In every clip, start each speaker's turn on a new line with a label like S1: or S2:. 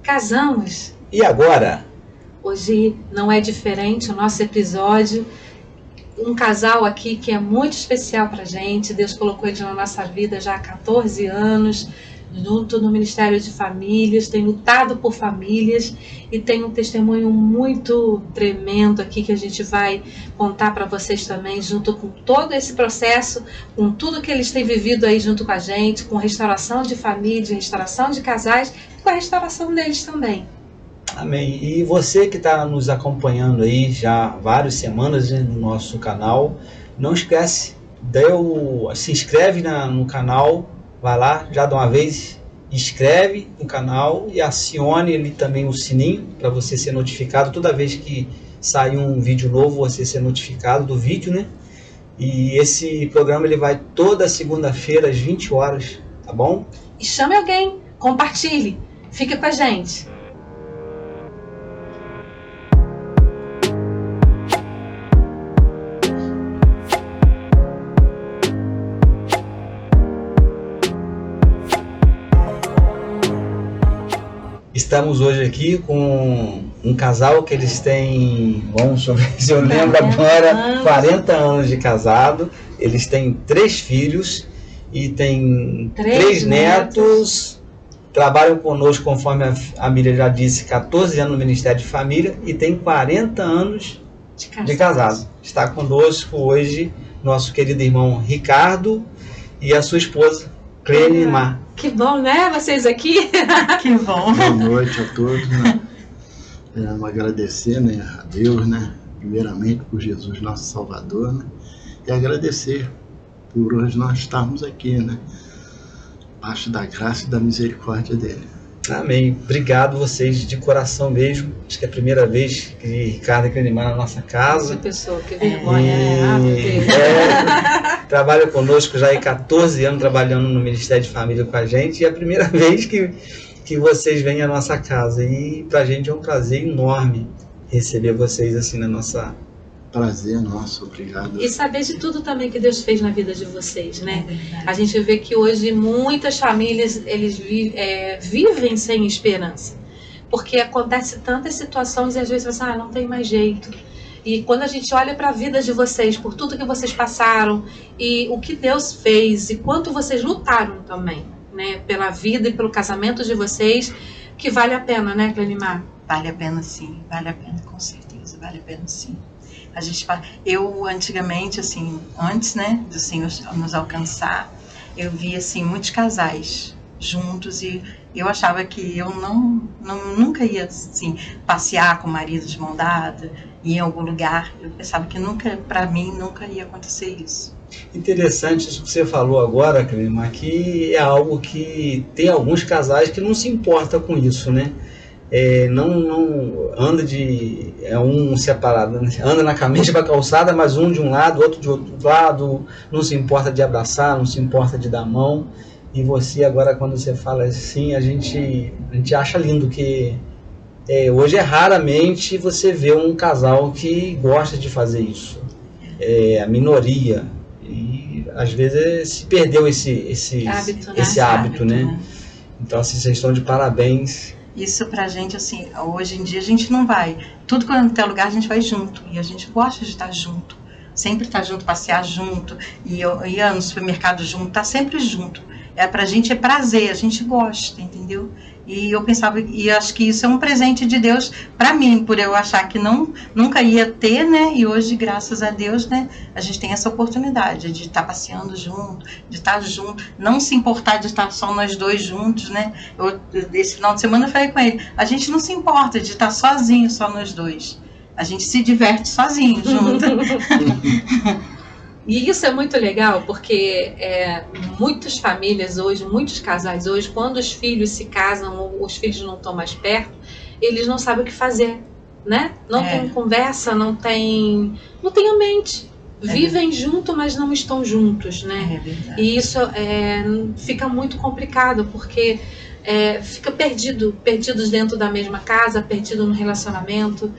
S1: Casamos.
S2: E agora?
S1: Hoje não é diferente o nosso episódio. Um casal aqui que é muito especial pra gente. Deus colocou ele na nossa vida já há 14 anos, junto no Ministério de Famílias, tem lutado por famílias e tem um testemunho muito tremendo aqui que a gente vai contar para vocês também, junto com todo esse processo, com tudo que eles têm vivido aí junto com a gente, com restauração de família, restauração de casais e com a restauração deles também.
S2: Amém. E você que está nos acompanhando aí já há várias semanas no nosso canal, não esquece, se inscreve no canal, vai lá, já de uma vez, inscreve no canal e acione ali também o sininho para você ser notificado toda vez que sair um vídeo novo, você ser notificado do vídeo, né? E esse programa ele vai toda segunda-feira às 20 horas, tá bom?
S1: E chame alguém, compartilhe, fica com a gente.
S2: Estamos hoje aqui com um casal que eles têm, vamos ver se eu lembro agora, 40 anos de casado. Eles têm 3 filhos e têm 3 netos. Trabalham conosco, conforme a Miriam já disse, 14 anos no Ministério de Família e tem 40 anos de casado. Está conosco hoje nosso querido irmão Ricardo e a sua esposa, Clenimar.
S1: Que bom, né? Vocês aqui.
S3: Que bom.
S4: Boa noite a todos, né? Agradecer, né, a Deus, né? Primeiramente por Jesus, nosso Salvador, né? E agradecer por hoje nós estarmos aqui, né? Abaixo da graça e da misericórdia dele.
S2: Amém. Obrigado vocês de coração mesmo. Acho que é a primeira vez que Ricardo e Clenimar na nossa casa.
S1: Essa pessoa, que vergonha, né?
S2: Trabalha conosco já há 14 anos trabalhando no Ministério de Família com a gente. E é a primeira vez que vocês vêm à nossa casa. E pra gente é um prazer enorme receber vocês assim na nossa...
S4: Prazer nosso, obrigado.
S1: E saber de tudo também que Deus fez na vida de vocês, né? A gente vê que hoje muitas famílias eles vivem sem esperança, porque acontece tantas situações e às vezes você não tem mais jeito. E quando a gente olha para a vida de vocês, por tudo que vocês passaram e o que Deus fez e quanto vocês lutaram também, né? Pela vida e pelo casamento de vocês, que vale a pena, né, Clenimar?
S3: Vale a pena sim, vale a pena, com certeza, vale a pena sim. Eu antigamente, assim, antes, né, do Senhor nos alcançar, eu via, assim, muitos casais juntos e eu achava que eu nunca ia, assim, passear com o marido de mão dada, ir em algum lugar. Eu pensava que para mim, nunca ia acontecer isso.
S2: Interessante isso que você falou agora, Clenimar, que é algo que tem alguns casais que não se importam com isso, né? Não anda um separado, né? Anda na mesma calçada, mas um de um lado, outro de outro lado, não se importa de abraçar, não se importa de dar mão. E você agora, quando você fala assim, a gente acha lindo que hoje raramente você vê um casal que gosta de fazer isso. A minoria. E às vezes se perdeu esse hábito, né? Então assim, vocês estão de parabéns.
S3: Isso pra gente, assim, hoje em dia a gente não vai. Tudo quando tem lugar a gente vai junto. E a gente gosta de estar junto. Sempre estar junto, passear junto. E ir no supermercado junto, estar sempre junto. Pra gente é prazer, a gente gosta, entendeu? E eu pensava, e acho que isso é um presente de Deus para mim, por eu achar que nunca ia ter, né? E hoje, graças a Deus, né? A gente tem essa oportunidade de estar passeando junto, de estar junto, não se importar de estar só nós dois juntos, né? Esse final de semana eu falei com ele, a gente não se importa de estar sozinho, só nós dois. A gente se diverte sozinho junto.
S1: E isso é muito legal, porque muitas famílias hoje, muitos casais hoje, quando os filhos se casam, ou os filhos não estão mais perto, eles não sabem o que fazer, né? Não tem conversa, não tem a mente. Vivem junto, mas não estão juntos, né? E isso fica muito complicado, porque fica perdidos dentro da mesma casa, perdido no relacionamento.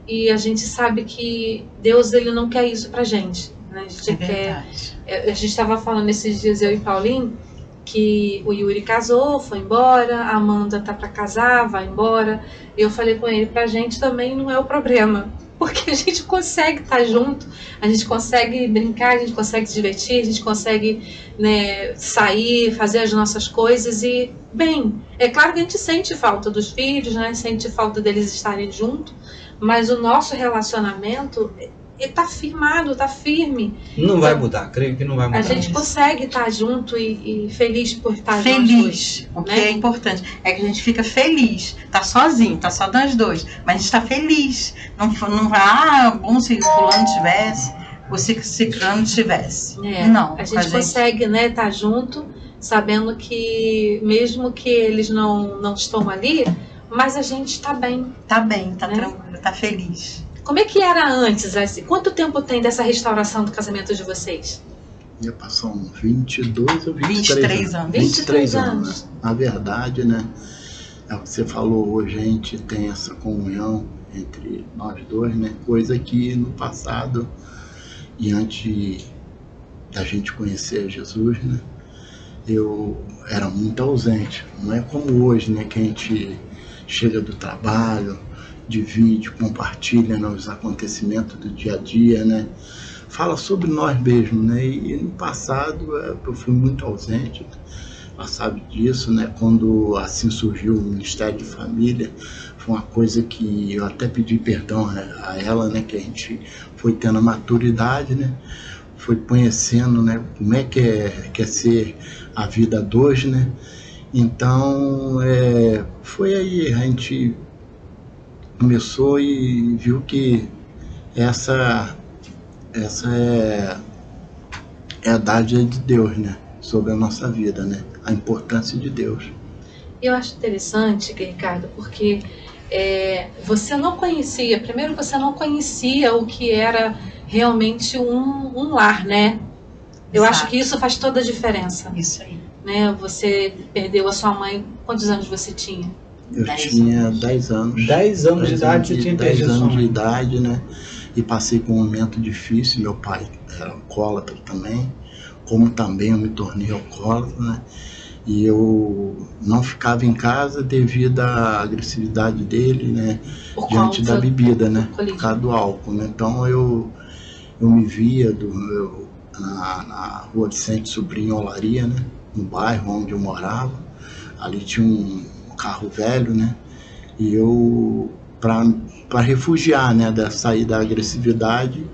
S1: E a gente sabe que Deus, ele não quer isso pra gente. A gente estava falando esses dias, eu e Paulinho, que o Yuri casou, foi embora, a Amanda tá para casar, vai embora. Eu falei com ele, pra gente também não é o problema, porque a gente consegue estar junto, a gente consegue brincar, a gente consegue se divertir, a gente consegue, né, sair, fazer as nossas coisas e, bem, é claro que a gente sente falta dos filhos, né, sente falta deles estarem juntos, mas o nosso relacionamento está firmado, está firme.
S2: Não vai mudar, creio que não vai mudar.
S1: A gente consegue estar junto e feliz por estar
S3: feliz,
S1: juntos.
S3: o que é importante é que a gente fica feliz. Tá sozinho, tá só nós dois, mas a gente está feliz. Não vai, bom se fulano tivesse, ou se ciclano tivesse. Não,
S1: a gente consegue, né, estar junto, sabendo que mesmo que eles não estão ali, mas a gente está bem.
S3: Tá bem, tá
S1: né?
S3: tranquilo, tá feliz.
S1: Como é que era antes? Assim? Quanto tempo tem dessa restauração do casamento de vocês?
S4: Ia passar uns 22 ou
S3: 23 anos.
S4: 23 anos. Né? Na verdade, né? É o que você falou, hoje a gente tem essa comunhão entre nós dois, né? Coisa que no passado, e antes da gente conhecer Jesus, né? Eu era muito ausente. Não é como hoje, né? Que a gente chega do trabalho, divide, compartilha, né, os acontecimentos do dia a dia, né? Fala sobre nós mesmos, né? E no passado eu fui muito ausente, ela sabe disso, né? Quando assim surgiu o Ministério de Família, foi uma coisa que eu até pedi perdão, né, a ela, né? Que a gente foi tendo a maturidade, né? Foi conhecendo, né? Como é que é ser a vida a dois, né? Então, foi aí, a gente começou e viu que essa é a dádiva de Deus, né? Sobre a nossa vida, né? A importância de Deus.
S1: Eu acho interessante, Ricardo, porque você não conhecia, primeiro você não conhecia o que era realmente um lar, né? Eu
S3: Exato.
S1: acho que isso faz toda a diferença.
S3: Isso aí.
S1: Né? Você perdeu a sua mãe, quantos anos você tinha?
S4: Eu tinha 10 anos.
S2: 10 anos de idade, você tinha
S4: 10
S2: perdido sua
S4: anos de
S2: mãe.
S4: idade, né? E passei por um momento difícil. Meu pai era alcoólatra também, como também eu me tornei alcoólatra, né? E eu não ficava em casa devido à agressividade dele, né? Diante da bebida, né? Por causa do álcool, né? Então eu me via na rua Vicente Sobrinho Olaria, né? No bairro onde eu morava. Ali tinha um carro velho, né? E eu, para refugiar, né, da sair da agressividade,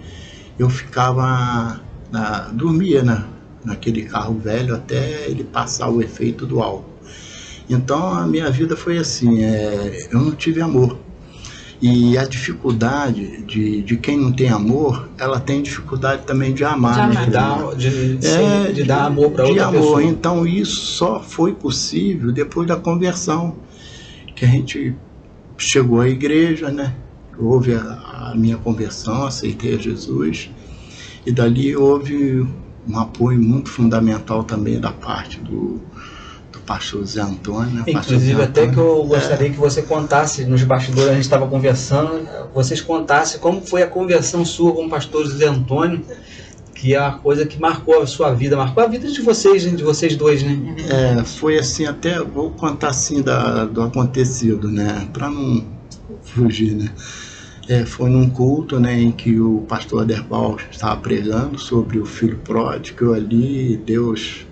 S4: eu ficava, dormia, né, naquele carro velho até ele passar o efeito do álcool. Então a minha vida foi assim, eu não tive amor. E a dificuldade de quem não tem amor, ela tem dificuldade também de amar.
S2: De dar amor para outra pessoa.
S4: Então isso só foi possível depois da conversão, que a gente chegou à igreja, né? Houve a minha conversão, aceitei a Jesus, e dali houve um apoio muito fundamental também da parte do pastor Zé Antônio. Né?
S2: Inclusive
S4: Zé
S2: até
S4: Antônio,
S2: que eu gostaria que você contasse, nos bastidores a gente estava conversando, vocês contassem como foi a conversão sua com o pastor Zé Antônio, que é uma coisa que marcou a sua vida, marcou a vida de vocês dois, né?
S4: Foi assim, até vou contar assim do acontecido, né? Para não fugir, né? Foi num culto, né, em que o pastor Aderbal estava pregando sobre o filho pródigo. Ali Deus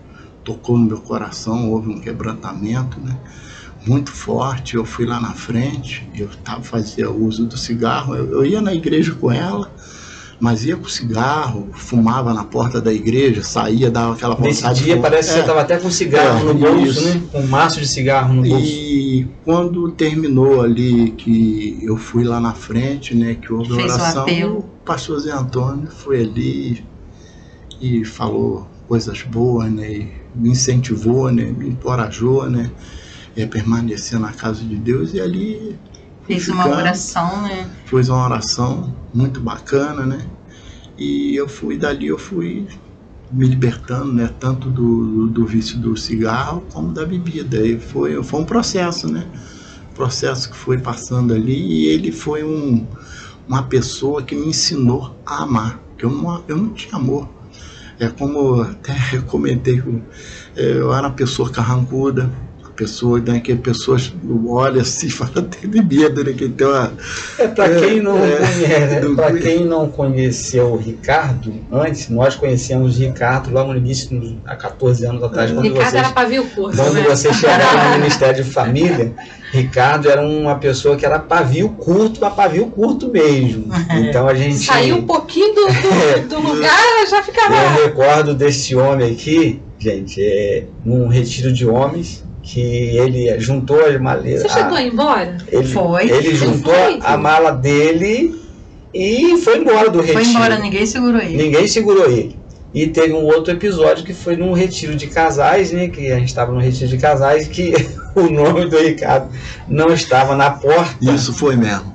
S4: tocou no meu coração, houve um quebrantamento, né, muito forte. Eu fui lá na frente, eu fazia uso do cigarro, eu ia na igreja com ela, mas ia com cigarro, fumava na porta da igreja, saía, dava aquela vontade.
S2: Nesse dia parece que você estava até com cigarro no bolso, né? Com um maço de cigarro no bolso.
S4: E quando terminou ali, que eu fui lá na frente, né, que houve oração, o pastor Zé Antônio foi ali e falou coisas boas, né, e me incentivou, né, me encorajou, né, a permanecer na casa de Deus. E ali
S3: fez uma oração, né?
S4: Fez uma oração muito bacana, né? E eu fui me libertando, né? Tanto do vício do cigarro como da bebida. E foi um processo, né? Processo que foi passando ali, e ele foi uma pessoa que me ensinou a amar, que eu não tinha amor. É como até eu comentei, eu era uma pessoa carrancuda, pessoa, né, que pessoas olham assim e falam até de medo, né, que tem uma...
S2: Para quem não conheceu o Ricardo, antes, nós conhecemos o Ricardo logo no início, há 14 anos atrás,
S1: quando Ricardo era pavio curto,
S2: quando você chegava no Ministério de Família, Ricardo era uma pessoa que era pavio curto, mas pavio curto mesmo. Então a gente...
S1: Saiu um pouquinho do lugar, já ficava...
S2: Eu recordo desse homem aqui, gente, num retiro de homens, que ele juntou as maleiras.
S1: Você chegou a ir embora?
S2: Ele juntou a mala dele e foi embora do retiro.
S3: Foi embora, ninguém segurou ele.
S2: Ninguém segurou ele. E teve um outro episódio que foi num retiro de casais, né? Que a gente estava num retiro de casais, que o nome do Ricardo não estava na porta.
S4: Isso foi mesmo.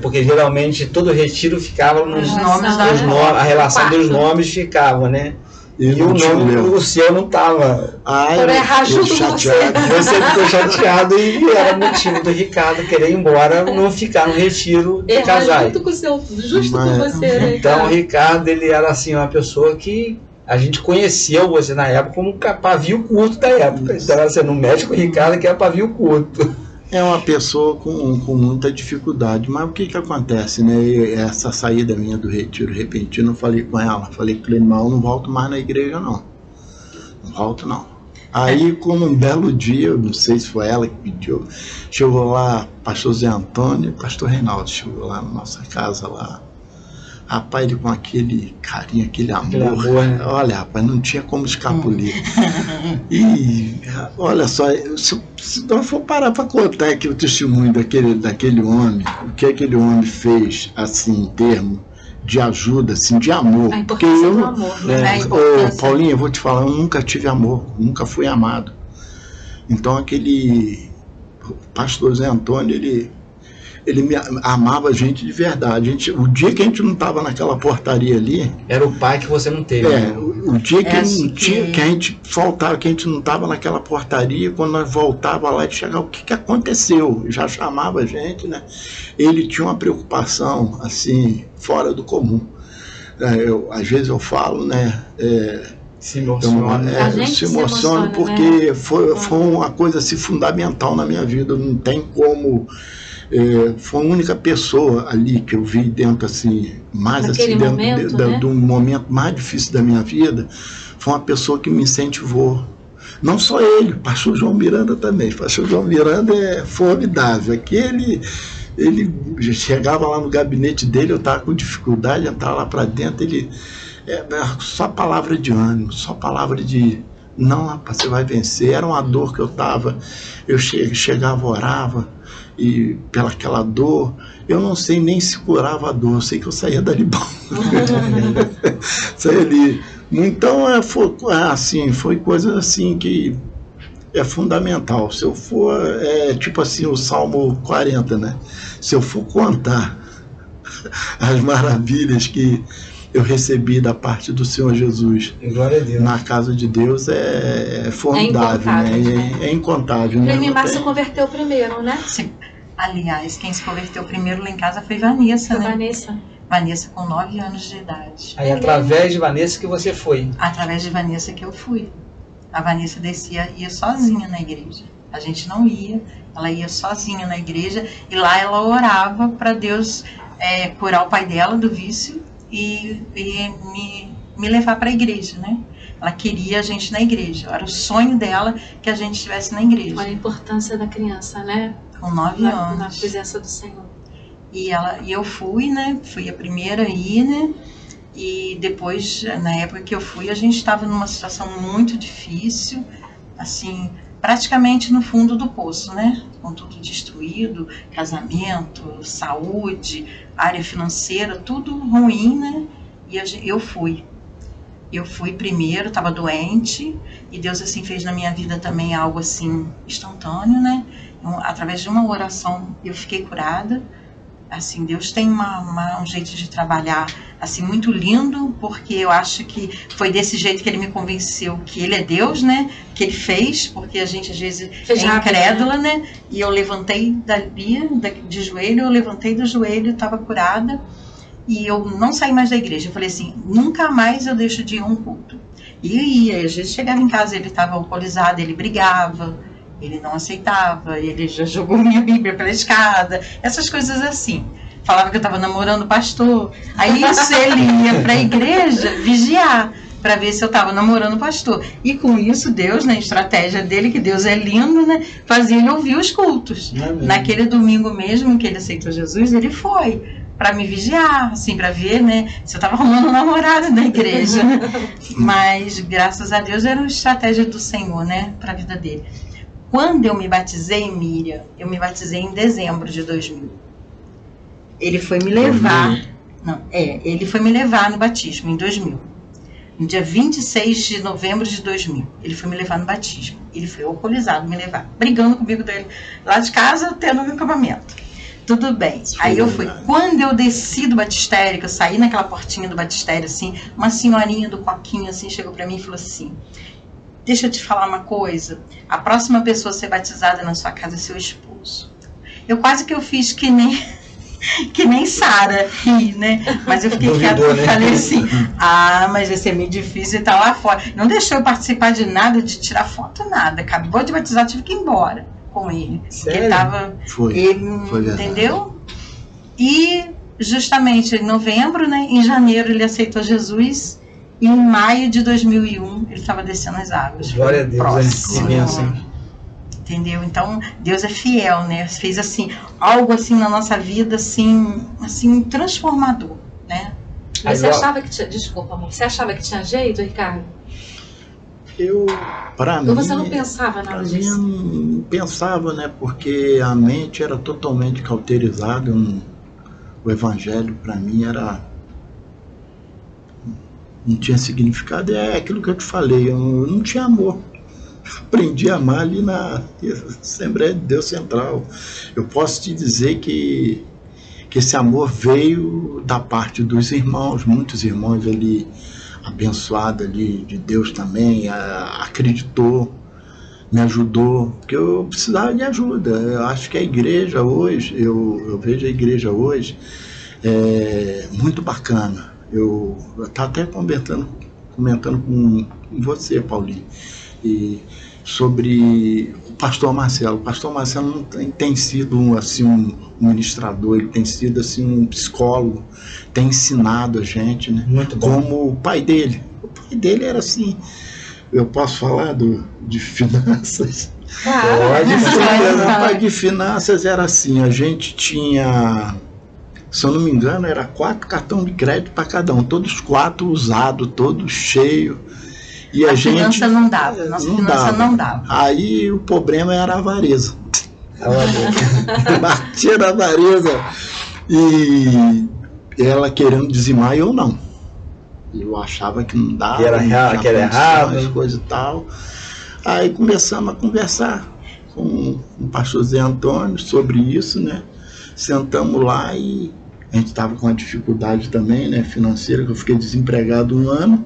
S2: Porque geralmente todo retiro ficava nos nomes, a relação dos nomes ficava, né? E o nome do seu não estava.
S1: Eu chateado.
S2: Você ficou chateado e era motivo do Ricardo querer ir embora, não ficar no retiro de casais.
S1: Justo com você, né?
S2: Então o Ricardo, ele era assim, uma pessoa que a gente conheceu você na época como pavio curto da época. Então você não mexe com o Ricardo, que é pavio curto.
S4: É uma pessoa com muita dificuldade, mas o que acontece, né? Essa saída minha do retiro repentino, eu falei com ela, falei que eu não volto mais na igreja, não volto não. Aí, como um belo dia, eu não sei se foi ela que pediu, chegou lá pastor Zé Antônio e pastor Reinaldo, chegou lá na nossa casa lá. Rapaz, ele com aquele carinho, aquele amor,
S2: né?
S4: Olha, rapaz, não tinha como escapulir. E olha só, se nós for parar para contar aqui o testemunho daquele homem, o que aquele homem fez, assim, em termos de ajuda, assim, de amor.
S1: A importância do amor, né?
S4: Paulinho, eu vou te falar, eu nunca tive amor, nunca fui amado. Então aquele pastor Zé Antônio, ele me amava a gente de verdade. O dia que a gente não estava naquela portaria ali...
S2: Era o pai que você não teve.
S4: O dia que a gente faltava, que a gente não estava naquela portaria, quando nós voltava lá de chegar, o que aconteceu? Já chamava a gente, né? Ele tinha uma preocupação, assim, fora do comum. Às vezes eu falo, né?
S2: Se emociona.
S4: Se emociona porque, né? Foi uma coisa assim, fundamental na minha vida. Não tem como... foi a única pessoa ali que eu vi dentro, assim, mais assim, dentro do momento mais difícil da minha vida, foi uma pessoa que me incentivou. Não só ele, o pastor João Miranda também. O pastor João Miranda é formidável. Ele chegava lá no gabinete dele, eu estava com dificuldade de entrar lá para dentro, só palavra de ânimo, só palavra de... Não, rapaz, você vai vencer. Era uma dor que eu estava, eu chegava, orava, e pelaquela dor, eu não sei nem se curava a dor, eu sei que eu saía dali bom. Saía ali. Então, foi coisa assim que é fundamental. Se eu for, tipo assim, o Salmo 40, né? Se eu for contar as maravilhas que eu recebi da parte do Senhor Jesus,
S2: glória a Deus,
S4: na casa de Deus, é formidável, né? É incontável.
S1: Cleime Márcia converteu primeiro, né?
S3: Sim. Aliás, quem se converteu primeiro lá em casa foi Vanessa, né? Vanessa com 9 anos de idade.
S2: Aí através de Vanessa que você foi?
S3: Através de Vanessa que eu fui. A Vanessa ia sozinha na igreja. A gente não ia, ela ia sozinha na igreja e lá ela orava para Deus curar o pai dela do vício e me levar para a igreja, né? Ela queria a gente na igreja. Era o sonho dela que a gente estivesse na igreja.
S1: Olha a importância da criança, né?
S3: Com 9 anos.
S1: Na presença do Senhor.
S3: E eu fui, né? Fui a primeira a ir, né? E depois, na época que eu fui, a gente estava numa situação muito difícil, assim, praticamente no fundo do poço, né? Com tudo destruído, casamento, saúde, área financeira, tudo ruim, né? E eu fui. Eu fui primeiro, estava doente, e Deus assim fez na minha vida também algo assim instantâneo, né? Através de uma oração eu fiquei curada. Assim, Deus tem um jeito de trabalhar assim muito lindo, porque eu acho que foi desse jeito que Ele me convenceu que Ele é Deus, né? Que Ele fez, porque a gente às vezes incrédula, né? E eu levantei de joelho, eu levantei do joelho, estava curada. e eu não saí mais da igreja. Eu falei assim, nunca mais eu deixo de ir a um culto. E eu ia, às vezes chegava em casa, ele estava alcoolizado, ele brigava, ele não aceitava, ele já jogou minha Bíblia pela escada, essas coisas assim. Falava que eu estava namorando o pastor. Aí isso ele ia para a igreja vigiar, para ver se eu estava namorando o pastor. E com isso Deus, na estratégia dele, que Deus é lindo, né, fazia ele ouvir os cultos. Naquele domingo mesmo que ele aceitou Jesus, ele foi para me vigiar, assim, para ver, né, se eu estava arrumando um namorado na igreja. Mas graças a Deus era uma estratégia do Senhor, né, para a vida dele. Quando eu me batizei, Miriam, eu me batizei em dezembro de 2000. Ele foi me levar, ele foi me levar no batismo em 2000. No dia 26 de novembro de 2000, ele foi me levar no batismo. Ele foi alcoolizado me levar, brigando comigo dele lá de casa até no meu acampamento. Tudo bem. Aí eu fui. Quando eu desci do batistério, que eu saí naquela portinha do batistério, assim, uma senhorinha do coquinho, assim, chegou pra mim e falou assim, deixa eu te falar uma coisa, a próxima pessoa a ser batizada na sua casa é seu esposo. Eu quase que eu fiz que nem Sara, né? Mas eu fiquei quieta e falei assim, mas vai ser meio difícil estar lá fora. Não deixou eu participar de nada, de tirar foto, nada. Acabou de batizar, tive que ir embora com ele.
S2: Sério?
S3: Porque tava.
S4: Foi
S3: entendeu? E justamente em novembro, né? Em janeiro ele aceitou Jesus. E em maio de 2001 ele estava descendo as águas.
S2: Glória a Deus, que bênção.
S3: Entendeu? Então, Deus é fiel, né? Fez assim, algo assim na nossa vida, assim transformador, né?
S1: Mas você achava que tinha... Desculpa, amor. Você achava que tinha jeito, Ricardo? Ou você não pensava nada disso?
S4: Eu não pensava, né? Porque a mente era totalmente cauterizada. O evangelho, para mim, não tinha significado. É aquilo que eu te falei, eu não tinha amor. Aprendi a amar ali na Assembleia de Deus Central. Eu posso te dizer que esse amor veio da parte dos irmãos, muitos irmãos ali, abençoados ali de Deus também, acreditou, me ajudou, porque eu precisava de ajuda. Eu acho que a igreja hoje, eu vejo a igreja hoje muito bacana. Eu estava até comentando com você, Paulinho, sobre o pastor Marcelo. O pastor Marcelo tem sido assim, um ministrador, ele tem sido assim, um psicólogo, tem ensinado a gente, né?
S2: Muito bom.
S4: Como o pai dele. O pai dele era assim, eu posso falar de finanças?
S2: Pode
S4: falar. O pai de finanças era assim, a gente tinha, se eu não me engano, era 4 cartões de crédito para cada um, todos 4 usados, todos cheios. E a gente
S3: finança não dava, nossa finança não dava.
S4: Aí o problema era a avareza. Batia na avareza e ela querendo dizimar e eu não. Eu achava que não dava,
S2: que era errado,
S4: as coisas e tal. Aí começamos a conversar com o pastor Zé Antônio sobre isso, né? Sentamos lá e a gente estava com uma dificuldade também, né, financeira, que eu fiquei desempregado 1 ano.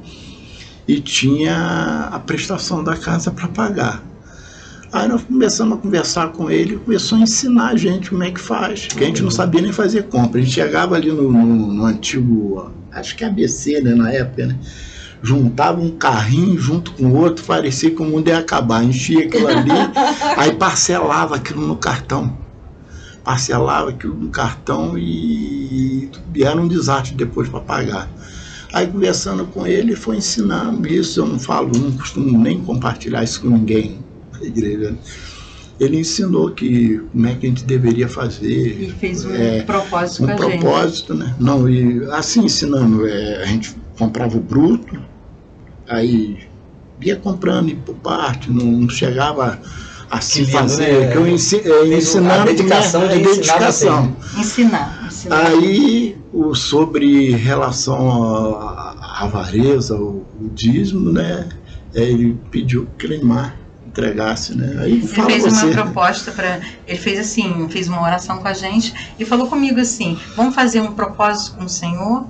S4: E tinha a prestação da casa para pagar. Aí nós começamos a conversar com ele e começou a ensinar a gente como é que faz, porque a gente não sabia nem fazer compra. A gente chegava ali no antigo, acho que ABC, né, na época, né? Juntava um carrinho junto com o outro, parecia que o mundo ia acabar. Enchia aquilo ali, aí parcelava aquilo no cartão. Parcelava aquilo no cartão e era um desastre depois para pagar. Aí conversando com ele, foi ensinando isso. Eu não costumo nem compartilhar isso com ninguém na igreja. Ele ensinou como é que a gente deveria fazer.
S3: E fez um propósito com a gente.
S4: Um propósito, né? Não, e assim ensinando, a gente comprava o bruto, aí ia comprando por parte, não chegava assim fazer,
S2: né?
S4: que eu ensinando
S2: a dedicação,
S4: né? A dedicação.
S3: Ensinar.
S4: Aí, sobre relação à avareza, o dízimo, né? Ele pediu que Cleimar entregasse, né? Aí
S3: ele fez uma proposta ele fez assim, fez uma oração com a gente e falou comigo assim: vamos fazer um propósito com o Senhor.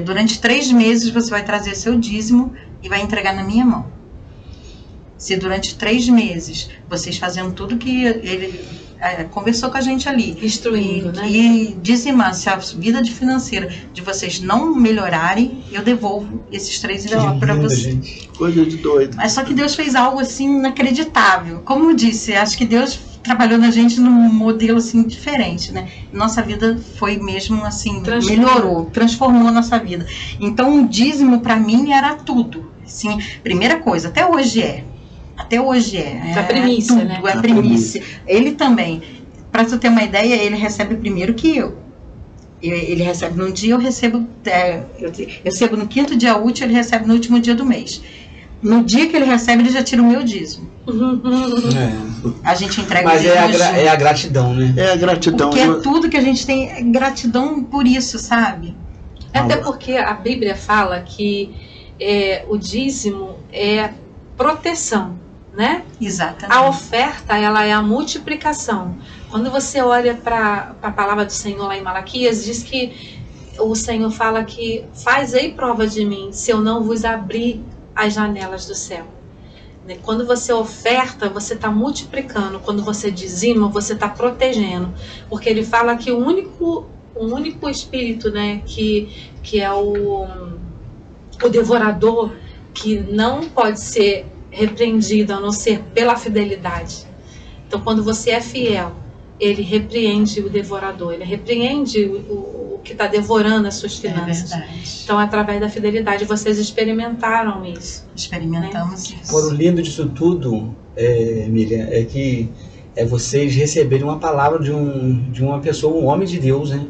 S3: Durante 3 meses você vai trazer seu dízimo e vai entregar na minha mão. Se durante 3 meses vocês fazendo tudo que ele conversou com a gente ali.
S1: Instruindo, né?
S3: E dizimar, se a vida financeira de vocês não melhorarem, eu devolvo esses 3 envelopes para vocês.
S2: Gente.
S4: Coisa de doido.
S3: Mas só que Deus fez algo assim inacreditável. Como eu disse, acho que Deus trabalhou na gente num modelo assim diferente, né? Nossa vida foi mesmo assim, melhorou, transformou nossa vida. Então o dízimo para mim era tudo. Assim, primeira coisa, até hoje é. Até hoje é.
S1: A primícia,
S3: tudo,
S1: né?
S3: É primícia. Ele também. Para você ter uma ideia, ele recebe primeiro que eu. Ele recebe num dia, eu recebo no 5º dia útil, ele recebe no último dia do mês. No dia que ele recebe, ele já tira o meu dízimo. A gente entrega
S2: Mas
S3: o dízimo
S2: é a gratidão, né?
S4: É a gratidão.
S3: Porque tudo que a gente tem é gratidão por isso, sabe?
S1: Até porque a Bíblia fala que o dízimo é proteção, né?
S3: Exatamente.
S1: A oferta, ela é a multiplicação. Quando você olha para a palavra do Senhor lá em Malaquias, diz que o Senhor fala que fazei prova de mim, se eu não vos abrir as janelas do céu. Quando você oferta, você está multiplicando. Quando você dizima, você está protegendo. Porque ele fala que o único espírito, né, que é o devorador, que não pode ser repreendido a não ser pela fidelidade. Então, quando você é fiel, ele repreende o devorador, ele repreende o que está devorando as suas finanças.
S3: É verdade.
S1: Então, através da fidelidade, vocês experimentaram isso.
S3: Experimentamos isso.
S2: Agora, o lindo disso tudo, Miriam, é que vocês receberem uma palavra de uma pessoa, um homem de Deus, né?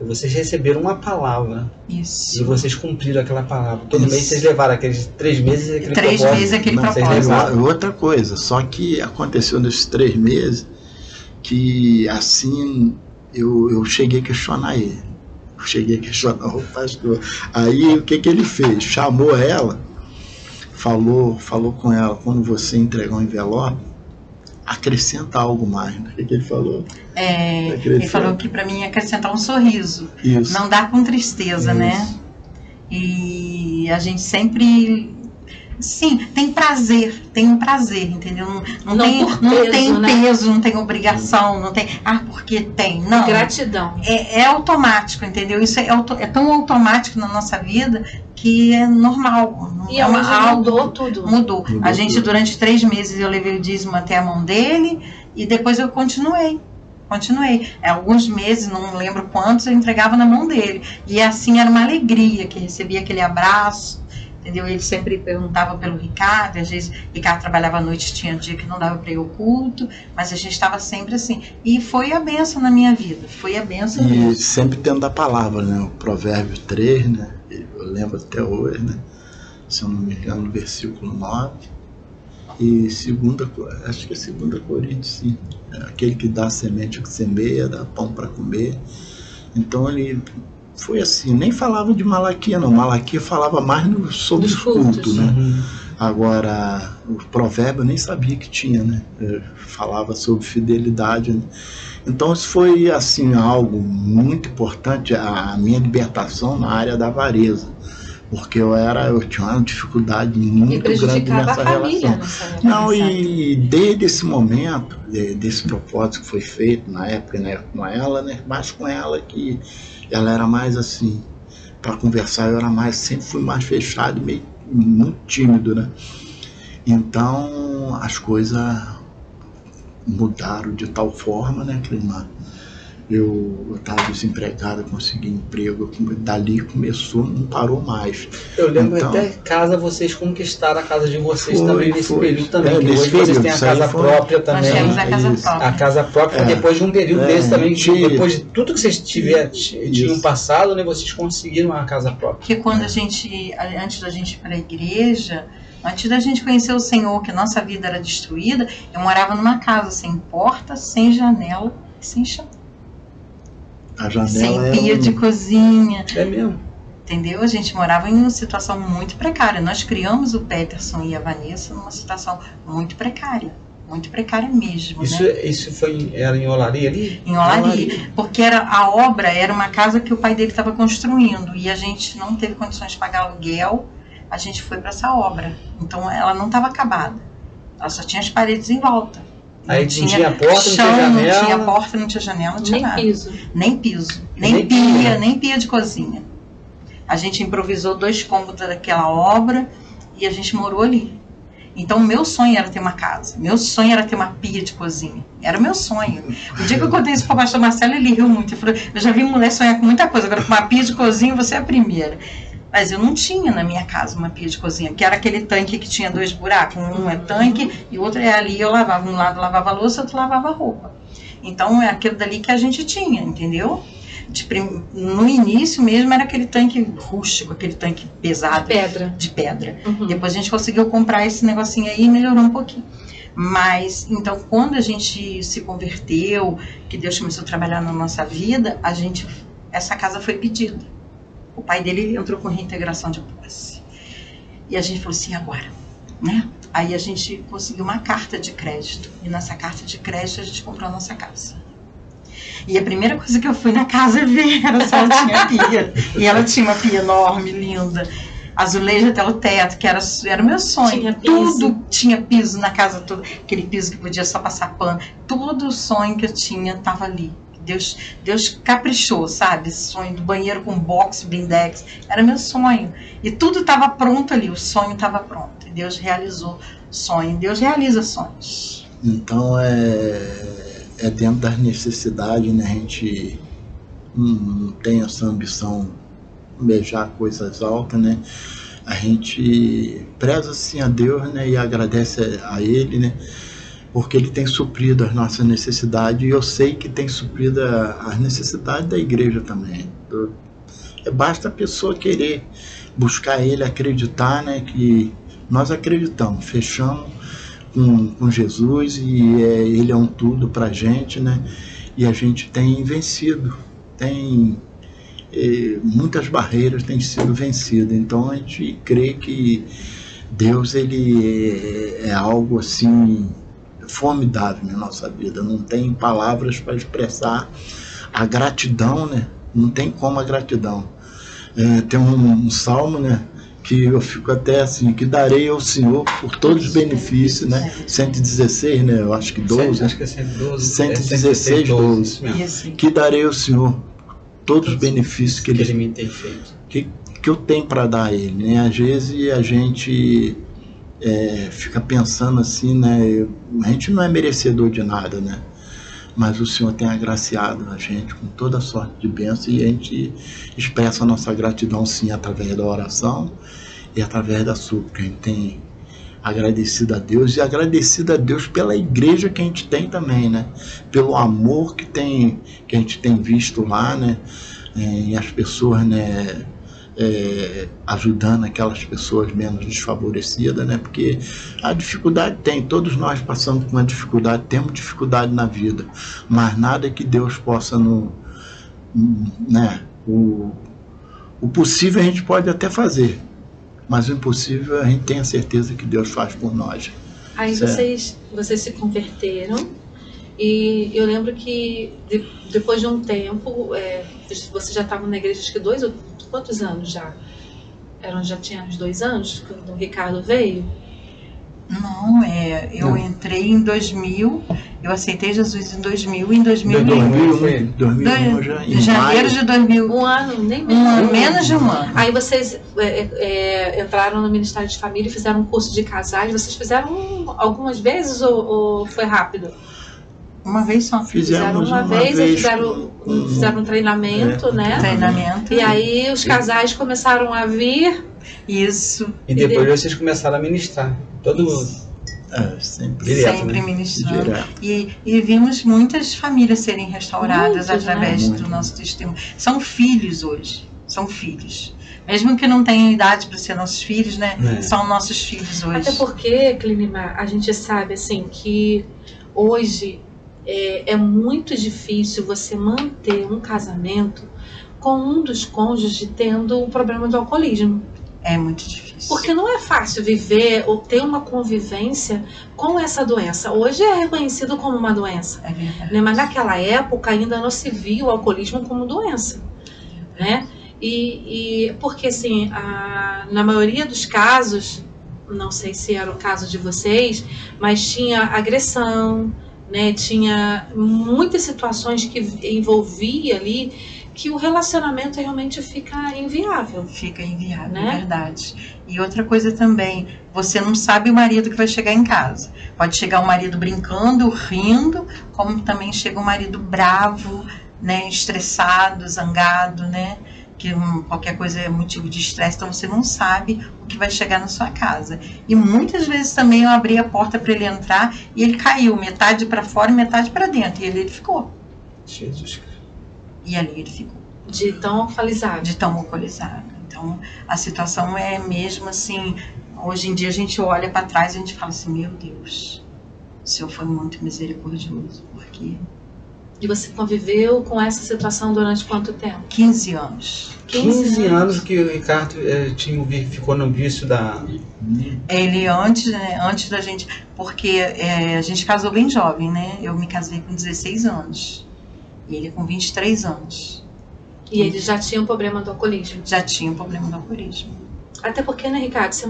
S2: Vocês receberam uma palavra.
S3: Isso.
S2: E vocês cumpriram aquela palavra. Todo
S4: Isso.
S2: mês vocês levaram aqueles 3 meses aquele
S3: 3
S2: propósito.
S3: meses aquele
S2: Vocês
S3: propósito.
S2: levaram.
S4: Outra coisa, só que aconteceu nesses 3 meses que assim eu cheguei a questionar ele. Eu cheguei a questionar o pastor. Aí o que ele fez? Chamou ela, falou com ela, quando você entregar um envelope, acrescenta algo mais. Né? O que ele falou?
S3: Ele falou que para mim acrescentar um sorriso.
S4: Isso.
S3: Não dá com tristeza,
S4: Isso.
S3: né? E a gente sempre... Sim, tem um prazer, entendeu? Não tem peso, não tem obrigação, não tem... porque tem, não.
S1: Gratidão.
S3: É automático, entendeu? Isso é tão automático na nossa vida que é normal.
S1: E hoje mudou tudo.
S3: Mudou. A gente, durante 3 meses, eu levei o dízimo até a mão dele e depois eu continuei. Alguns meses, não lembro quantos, eu entregava na mão dele. E assim era uma alegria, que recebia aquele abraço. Entendeu? Ele sempre perguntava pelo Ricardo, às vezes o Ricardo trabalhava à noite, tinha dia que não dava para ir ao culto, mas a gente estava sempre assim. E foi a bênção na minha vida, foi a bênção mesmo.
S4: E sempre dentro da palavra, né? O Provérbio 3, né? Eu lembro até hoje, né? Se eu não me engano, no versículo 9. E acho que é 2 Coríntios, sim. Aquele que dá semente que semeia, dá pão para comer. Então ele... Foi assim, nem falava de Malaquias não, Malaquias falava mais sobre os cultos, né?
S2: Uhum.
S4: Agora, o provérbio eu nem sabia que tinha, né? Falava sobre fidelidade, né? Então isso foi assim, algo muito importante, a minha libertação na área da avareza, porque eu tinha uma dificuldade muito grande nessa relação. Não, e desde esse momento, desse propósito que foi feito na época, né, com ela, né? Mas com ela que ela era mais assim, para conversar sempre fui mais fechado, meio muito tímido, né? Então as coisas mudaram de tal forma, né, Cleimar? Eu estava desempregado, consegui emprego, dali começou, não parou mais.
S2: Eu lembro
S4: então,
S2: até casa, vocês conquistaram a casa de vocês também nesse período também. Que
S4: nesse
S2: hoje vocês têm a casa própria também.
S3: Nós temos a casa própria.
S2: A casa própria, depois de um período desse também, depois de tudo que vocês tinham passado, né, vocês conseguiram uma casa própria.
S3: Porque quando antes da gente ir para a igreja, antes da gente conhecer o Senhor, que a nossa vida era destruída, eu morava numa casa sem porta, sem janela e sem chão.
S4: A janela
S3: sem pia de cozinha.
S2: É mesmo?
S3: Entendeu? A gente morava em uma situação muito precária. Nós criamos o Peterson e a Vanessa numa situação muito precária mesmo.
S2: Isso era em Olaria ali?
S3: Em Olaria, porque a obra era uma casa que o pai dele estava construindo e a gente não teve condições de pagar aluguel, a gente foi para essa obra. Então ela não estava acabada, ela só tinha as paredes em volta.
S2: Aí não tinha porta, não tinha
S3: chão,
S2: janela.
S3: não tinha porta, não tinha janela, não tinha
S1: Nem
S3: nada.
S1: piso.
S3: Nem piso, nem pia de cozinha. A gente improvisou 2 cômodos daquela obra e a gente morou ali. Então, o meu sonho era ter uma casa. Meu sonho era ter uma pia de cozinha. Era o meu sonho. O dia que eu contei isso para o pastor Marcelo, ele riu muito. Ele falou, eu já vi mulher sonhar com muita coisa, agora com uma pia de cozinha você é a primeira. Mas eu não tinha na minha casa uma pia de cozinha, que era aquele tanque que tinha 2 buracos. Um é tanque e o outro é ali. Eu lavava, um lado lavava a louça, outro lavava a roupa. Então, é aquilo dali que a gente tinha, entendeu? No início mesmo era aquele tanque rústico, aquele tanque pesado. De pedra.
S1: Uhum.
S3: Depois a gente conseguiu comprar esse negocinho aí e melhorou um pouquinho. Mas, então, quando a gente se converteu, que Deus começou a trabalhar na nossa vida, essa casa foi pedida. O pai dele entrou com reintegração de posse. E a gente falou assim, agora, né? Aí a gente conseguiu uma carta de crédito. E nessa carta de crédito a gente comprou a nossa casa. E a primeira coisa que eu fui na casa ver era se ela tinha pia. E ela tinha uma pia enorme, linda. Azulejo até o teto, que era o meu sonho.
S1: Tinha piso.
S3: Tudo tinha piso na casa toda. Aquele piso que podia só passar pano. Todo o sonho que eu tinha estava ali. Deus caprichou, sabe? Esse sonho do banheiro com box, blindex. Era meu sonho. E tudo estava pronto ali. O sonho estava pronto. E Deus realizou o sonho. Deus realiza sonhos.
S4: Então, é dentro das necessidades, né? A gente não tem essa ambição de beijar coisas altas, né? A gente preza assim a Deus, né? E agradece a Ele, né? Porque Ele tem suprido as nossas necessidades e eu sei que tem suprido as necessidades da igreja também. Basta a pessoa querer buscar Ele, acreditar, né? Que nós acreditamos, fechamos com Jesus e Ele é um tudo pra gente, né? E a gente tem vencido, muitas barreiras têm sido vencidas. Então a gente crê que Deus, Ele é algo assim formidável na nossa vida. Não tem palavras para expressar a gratidão, né? Não tem como a gratidão. Tem um salmo, né? Que eu fico até assim, que darei ao Senhor por todos os benefícios, né? 116, né? Eu acho que 12.
S2: Acho que é 112.
S4: 116, 12. Que darei ao Senhor todos os benefícios que Ele
S2: me tem feito.
S4: Que eu tenho para dar a Ele, né? Às vezes a gente fica pensando assim, né? A gente não é merecedor de nada, né? Mas o Senhor tem agraciado a gente com toda sorte de bênção e a gente expressa a nossa gratidão sim através da oração e através da súplica. A gente tem agradecido a Deus e agradecido a Deus pela igreja que a gente tem também, né? Pelo amor que a gente tem visto lá, né? E as pessoas, né? Ajudando aquelas pessoas menos desfavorecidas, né? Porque a dificuldade todos nós passamos por uma dificuldade, temos dificuldade na vida, mas nada que Deus possa né? O possível a gente pode até fazer, mas o impossível a gente tem a certeza que Deus faz por nós.
S1: Aí vocês se converteram e eu lembro que depois de um tempo, vocês já estavam na igreja acho que 2 ou quantos anos já? Já tinha uns 2 anos quando o Ricardo veio?
S3: Não, eu entrei em 2000, eu aceitei Jesus em 2000 e em 2001
S4: já,
S3: em janeiro de 2000.
S1: Um ano, nem
S3: menos de um ano.
S1: Aí vocês entraram no Ministério de Família e fizeram um curso de casais. Vocês fizeram algumas vezes ou foi rápido?
S3: Uma vez só.
S1: Fizeram uma vez e fizeram um treinamento, né?
S3: Treinamento.
S1: E aí os casais começaram a vir.
S3: Isso.
S2: E depois vocês começaram a ministrar. Todo mundo.
S3: Sempre ministrando. E vimos muitas famílias serem restauradas através do nosso testemunho. São filhos hoje. São filhos. Mesmo que não tenham idade para ser nossos filhos, né? São nossos filhos hoje.
S1: Até porque, Clinimar, a gente sabe assim que hoje é muito difícil você manter um casamento com um dos cônjuges tendo um problema de alcoolismo.
S3: É muito difícil.
S1: Porque não é fácil viver ou ter uma convivência com essa doença. Hoje é reconhecido como uma doença.
S3: É verdade.
S1: Né? Mas naquela época ainda não se via o alcoolismo como doença. Né? E porque assim, na maioria dos casos, não sei se era o caso de vocês, mas tinha agressão, né? Tinha muitas situações que envolvia ali que o relacionamento realmente fica inviável.
S3: Fica inviável,
S1: Né?
S3: é verdade. E outra coisa também, você não sabe o marido que vai chegar em casa. Pode chegar o marido brincando, rindo, como também chega o marido bravo, né, estressado, zangado, né? Que qualquer coisa é motivo de estresse, então você não sabe o que vai chegar na sua casa. E muitas vezes também eu abri a porta para ele entrar e ele caiu, metade para fora e metade para dentro. E ali ele ficou.
S2: Jesus.
S3: E ali ele ficou.
S1: De tão alcoolizado.
S3: De tão alcoolizado. Então, a situação é mesmo assim, hoje em dia a gente olha para trás e a gente fala assim, meu Deus, o Senhor foi muito misericordioso, porque
S1: E você conviveu com essa situação durante quanto tempo?
S3: 15 anos.
S2: 15 anos que o Ricardo ficou no vício da...
S3: Ele antes, né, antes da gente, porque a gente casou bem jovem, né? Eu me casei com 16 anos e ele com 23 anos.
S1: E ele já tinha um problema do alcoolismo.
S3: Já tinha um problema do alcoolismo.
S1: Até porque, né, Ricardo, você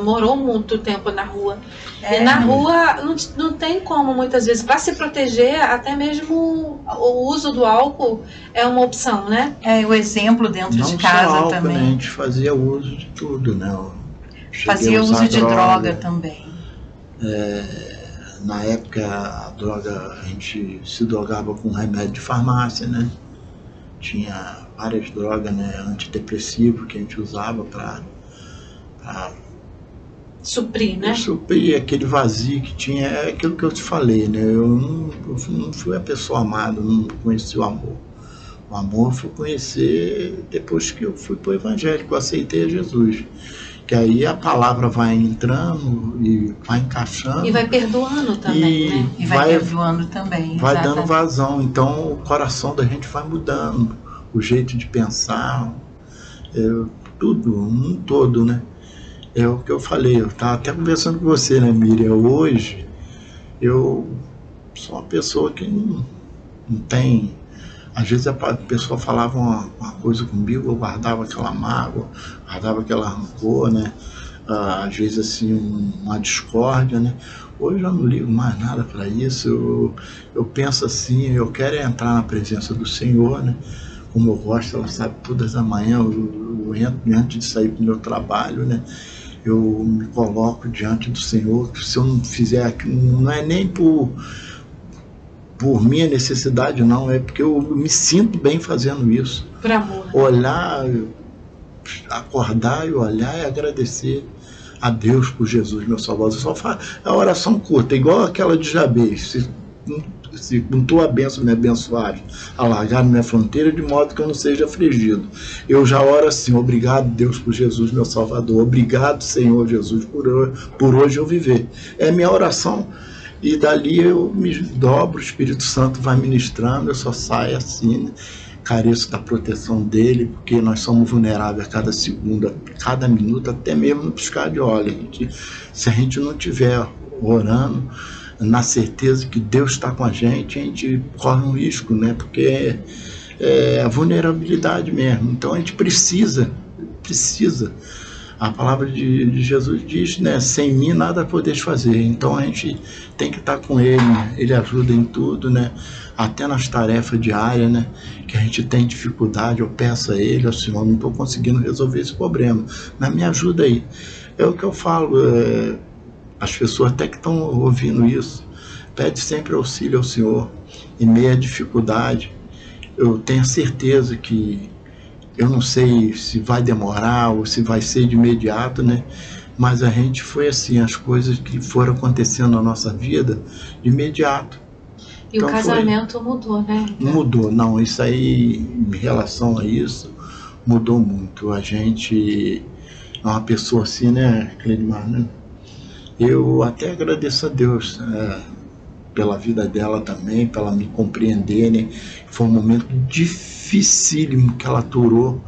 S1: morou muito tempo na rua.
S3: É.
S1: E na rua não tem como, muitas vezes, para se proteger, até mesmo o uso do álcool é uma opção, né?
S3: É, o exemplo dentro
S4: Não
S3: de casa
S4: só álcool,
S3: também.
S4: né? A gente fazia uso de tudo, né? Eu cheguei
S3: Fazia
S4: a usar
S3: uso de droga também.
S4: Na época, a droga, a gente se drogava com remédio de farmácia, né? Tinha várias drogas, né, antidepressivo que a gente usava para
S1: Suprir, né?
S4: suprir aquele vazio que tinha. É aquilo que eu te falei, né? Eu não fui a pessoa amada, não conheci o amor. O amor eu fui conhecer depois que eu fui para o Evangelho, que eu aceitei a Jesus. Que aí a palavra vai entrando e vai encaixando.
S1: E vai perdoando também, né?
S3: E vai perdoando também.
S4: Vai
S3: exatamente.
S4: dando vazão, então o coração da gente vai mudando, o jeito de pensar, tudo, um todo, né? É o que eu falei, eu estava até conversando com você, né, Miriam? Hoje, eu sou uma pessoa que não tem... Às vezes a pessoa falava uma coisa comigo, eu guardava aquela mágoa, guardava aquela rancor, né? Às vezes assim, uma discórdia, né? Hoje eu não ligo mais nada para isso, eu penso assim, eu quero entrar na presença do Senhor, né? Como eu gosto, ela sabe, todas da manhã eu entro antes de sair para o meu trabalho, né? Eu me coloco diante do Senhor, que se eu não fizer, não é nem por minha necessidade, não, é porque eu me sinto bem fazendo isso.
S1: Por amor.
S4: Olhar, acordar e olhar e agradecer a Deus por Jesus, meu Salvador. Só faz a oração curta, igual aquela de Jabez. Se com tua bênção me abençoares, alargar minha fronteira de modo que eu não seja afligido. Eu já oro assim, obrigado Deus por Jesus, meu Salvador. Obrigado, Senhor Jesus, por hoje eu viver. É minha oração. E dali eu me dobro, o Espírito Santo vai ministrando, eu só saio assim, né? Careço da proteção dele, porque nós somos vulneráveis a cada segundo, a cada minuto, até mesmo no piscar de olho. Se a gente não estiver orando, na certeza que Deus está com a gente corre um risco, né? Porque é a vulnerabilidade mesmo. Então a gente precisa. A palavra de Jesus diz, né? Sem mim nada podeis fazer. Então a gente tem que estar com ele, né? Ele ajuda em tudo, né? Até nas tarefas diárias, né? Que a gente tem dificuldade, eu peço a ele, Senhor, não estou conseguindo resolver esse problema, mas me ajuda aí. É o que eu falo, as pessoas até que estão ouvindo isso, pede sempre auxílio ao Senhor, em meio à dificuldade. Eu tenho certeza que eu não sei se vai demorar ou se vai ser de imediato, né? Mas a gente foi assim, as coisas que foram acontecendo na nossa vida de imediato.
S1: E então, o casamento mudou, né?
S4: Mudou, não, isso aí, em relação a isso, mudou muito. A gente é uma pessoa assim, né, Cleidmar, né? Eu até agradeço a Deus pela vida dela também, pela me compreender, né? Foi um momento dificílimo que ela aturou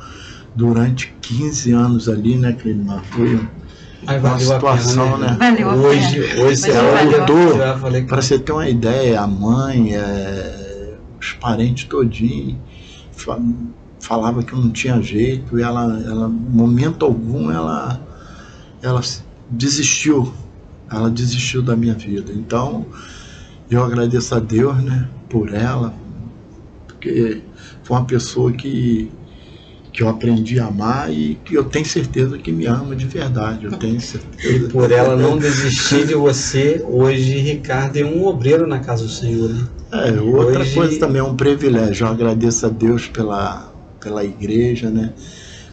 S4: durante 15 anos ali, né, Cleidmar? Foi uma situação, né?
S3: Valeu a pena.
S4: Hoje ela mudou, para você ter uma ideia, a mãe, os parentes todinhos falava que não tinha jeito, e ela momento algum, ela desistiu da minha vida. Então, Eu agradeço a Deus, né, por ela, porque foi uma pessoa que eu aprendi a amar e que eu tenho certeza que me ama de verdade. Eu tenho certeza.
S2: Por ela não desistir de você, hoje Ricardo é um obreiro na casa do Senhor, né?
S4: Outra
S2: Hoje...
S4: coisa também é um privilégio. Eu agradeço a Deus pela igreja, né?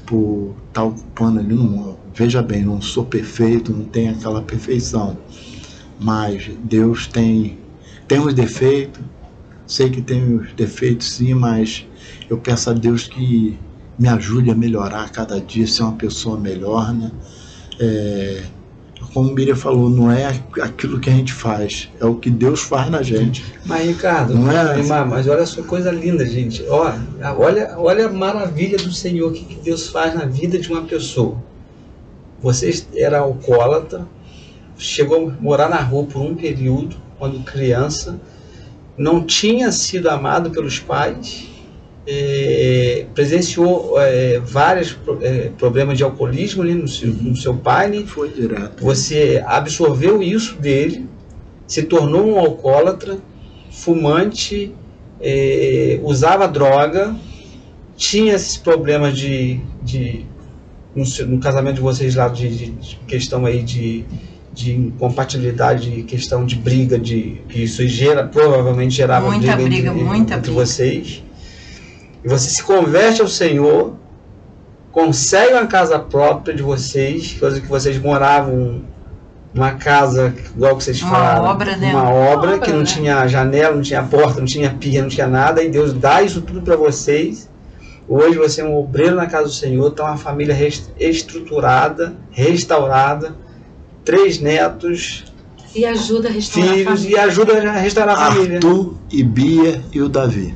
S4: Por estar ocupando ali. Veja bem, não sou perfeito, não tenho aquela perfeição. Mas Deus tem os defeitos. Sei que tem os defeitos sim, mas eu peço a Deus que me ajude a melhorar cada dia, ser uma pessoa melhor, né? Como o Miriam falou, não é aquilo que a gente faz, é o que Deus faz na gente.
S2: Mas Ricardo,
S4: não é?
S2: Mas olha só, coisa linda, gente. Olha a maravilha do Senhor que Deus faz na vida de uma pessoa. Você era alcoólatra, chegou a morar na rua por um período, quando criança, não tinha sido amado pelos pais, presenciou vários problemas de alcoolismo ali no seu pai, né?
S4: Foi direto.
S2: Você absorveu isso dele, se tornou um alcoólatra, fumante, usava droga, tinha esses problemas no casamento de vocês lá de questão aí de incompatibilidade, de questão de briga, que isso provavelmente gerava
S3: muita briga
S2: entre vocês. E você se converte ao Senhor, consegue uma casa própria de vocês, coisa que vocês moravam numa casa, igual que vocês falaram, uma obra que não tinha janela, não tinha porta, não tinha pia, não tinha nada, e Deus dá isso tudo para vocês. Hoje você é um obreiro na casa do Senhor, está uma família estruturada, restaurada, 3 netos,
S1: e ajuda a restaurar
S2: filhos,
S1: a família.
S2: E ajuda a restaurar a família.
S4: Arthur e Bia e o Davi.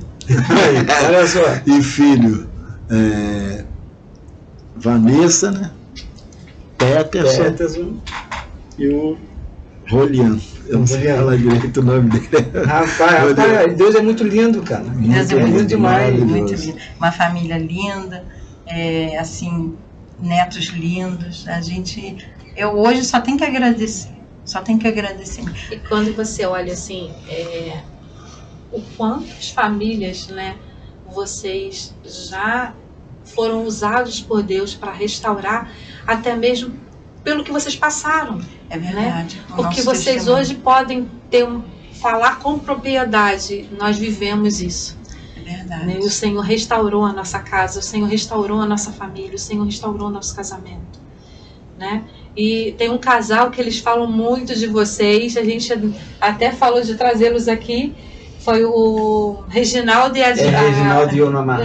S2: Olha só.
S4: E filho, Vanessa, né? Peterson e o Rolian. Eu não sei falar direito o nome dele.
S2: Rapaz, Deus é muito lindo, cara.
S3: Deus é muito lindo
S2: demais.
S3: Muito lindo. Uma família linda, assim, netos lindos. Eu hoje só tenho que agradecer. Só tenho que agradecer.
S1: E quando você olha assim, o quantas famílias, né, vocês já foram usados por Deus para restaurar, até mesmo pelo que vocês passaram.
S3: É verdade.
S1: Né? Porque vocês hoje podem falar com propriedade, nós vivemos isso.
S3: É verdade.
S1: Né? O Senhor restaurou a nossa casa, o Senhor restaurou a nossa família, o Senhor restaurou o nosso casamento. Né? E tem um casal que eles falam muito de vocês, a gente até falou de trazê-los aqui, foi o Reginaldo e
S2: Reginaldo e Onamar,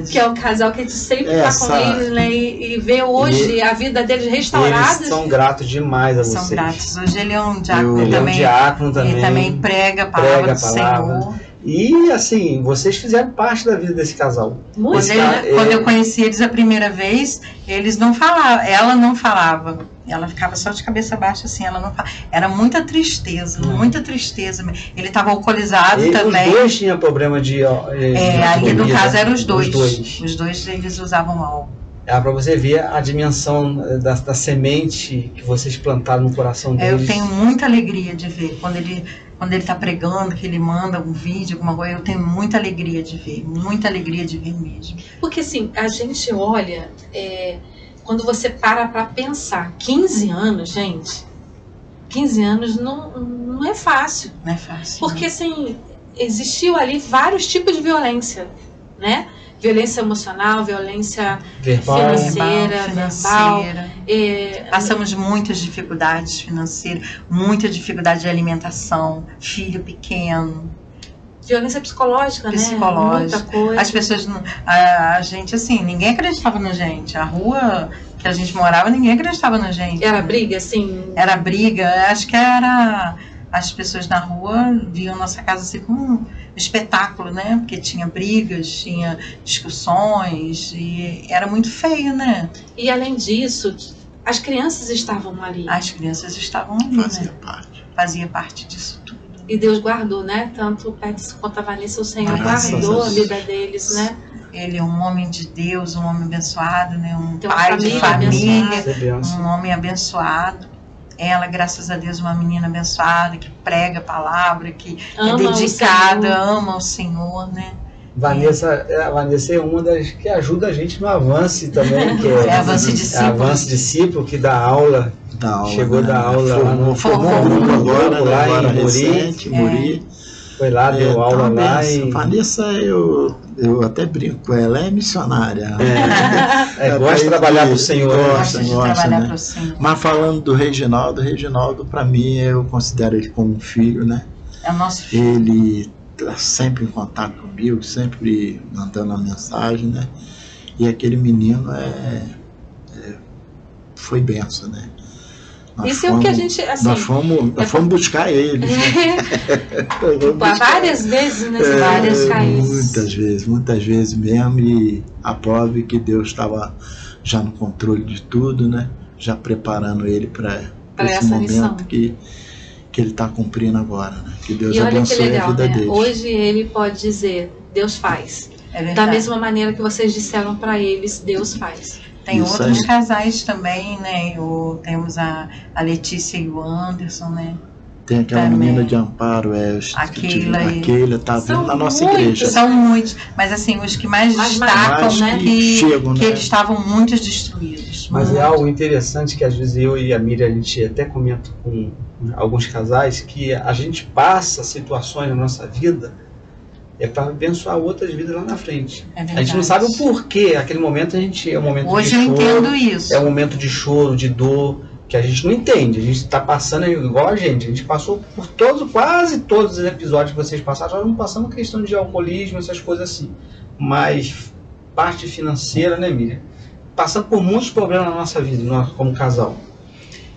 S1: que é um casal que a gente sempre está com eles, né? E vê hoje a vida deles restaurada.
S2: Eles são gratos demais a vocês.
S3: São gratos. Hoje ele é um diácono também. Ele também prega a palavra do Senhor.
S2: E assim, vocês fizeram parte da vida desse casal.
S3: Quando eu conheci eles a primeira vez, eles não falavam, ela não falava. Ela ficava só de cabeça baixa assim, ela não falava. Era muita tristeza, muita tristeza. Ele estava alcoolizado também.
S2: Os dois tinham problema de
S3: ali no caso eram os dois. Os dois eles usavam álcool.
S2: Para você ver a dimensão da semente que vocês plantaram no coração deles.
S3: Eu tenho muita alegria de ver quando ele está pregando, que ele manda um vídeo, alguma coisa, eu tenho muita alegria de ver mesmo.
S1: Porque assim, a gente olha, quando você para pensar, 15 anos, gente, 15 anos não é fácil.
S3: Não é fácil.
S1: Porque assim, existiu ali vários tipos de violência, né? Violência emocional, violência financeira.
S3: Passamos muitas dificuldades financeiras, muita dificuldade de alimentação, filho pequeno.
S1: Violência psicológica, né? Muita coisa.
S3: As pessoas, a gente assim, ninguém acreditava na gente. A rua que a gente morava, ninguém acreditava na gente.
S1: Era briga, assim?
S3: Era briga, acho que as pessoas na rua viam nossa casa assim como um espetáculo, né? Porque tinha brigas, tinha discussões e era muito feio, né?
S1: E além disso, as crianças estavam ali.
S3: As crianças estavam ali, Fazia parte disso tudo.
S1: E Deus guardou, né? Tanto o Peterson quanto a Vanessa, o Senhor guardou a vida deles, né?
S3: Ele é um homem de Deus, um homem abençoado, né? Um pai de família, um homem abençoado. Ela, graças a Deus, uma menina abençoada, que prega a palavra, que
S1: Ama
S3: é
S1: o
S3: dedicada,
S1: Senhor.
S3: ama o Senhor, né?
S2: A Vanessa é uma das que ajuda a gente no Avance também, que
S3: É Avance Discípulos.
S2: Avance Discípulo, que dá aula.
S4: Da aula,
S2: Chegou
S4: né?
S2: da aula lá no
S3: formou
S4: um grupo agora, né?
S2: lá
S4: Agora
S2: em Muri.
S4: recente, Muri.
S2: Foi lá, deu aula
S4: tá uma
S2: lá
S4: benção.
S2: e
S4: Vanessa, eu até brinco com ela, é missionária.
S2: gosta de trabalhar para o Senhor.
S3: Gosta de trabalhar para o Senhor.
S4: Mas falando do Reginaldo, para mim, eu considero ele como um filho, né?
S3: É o nosso filho.
S4: Ele está sempre em contato comigo, sempre mandando uma mensagem, né? E aquele menino foi benção, né?
S1: Isso é o que a gente, assim...
S4: Nós fomos buscar ele.
S1: Várias vezes, né? Várias caídas.
S4: Muitas vezes mesmo. E a prova é que Deus estava já no controle de tudo, né? Já preparando ele para esse momento
S1: missão.
S4: que ele está cumprindo agora, né? Que Deus
S1: e olha que
S4: abençoe
S1: legal,
S4: a vida
S1: né?
S4: dele.
S1: Hoje ele pode dizer, Deus faz.
S3: É verdade.
S1: Da mesma maneira que vocês disseram para eles, Deus faz.
S3: Tem
S4: Isso
S3: outros
S4: aí.
S3: casais também, né? Temos a Letícia e o Anderson, né?
S4: Tem aquela
S3: também.
S4: menina de Amparo,
S3: A Keila
S4: está
S1: São
S4: vindo na nossa
S1: muitos.
S4: igreja.
S3: São muitos, mas assim, os que mais destacam,
S4: mais
S3: né?
S4: que chegam,
S3: que
S4: né?
S3: eles estavam muito destruídos.
S2: Mas
S3: muito.
S2: é algo interessante que às vezes eu e a Miriam, a gente até comenta com alguns casais, que a gente passa situações na nossa vida para abençoar outras vidas lá na frente.
S3: É
S2: A gente
S3: verdade.
S2: não sabe o porquê. Aquele momento é um momento
S3: Hoje
S2: de
S3: eu
S2: choro.
S3: entendo isso.
S2: É um momento de choro, de dor, que a gente não entende. A gente está passando igual a gente passou por quase todos os episódios que vocês passaram. Nós não passamos questão de alcoolismo, essas coisas assim. Mas parte financeira, né, Miriam? Passando por muitos problemas na nossa vida, nós, como casal.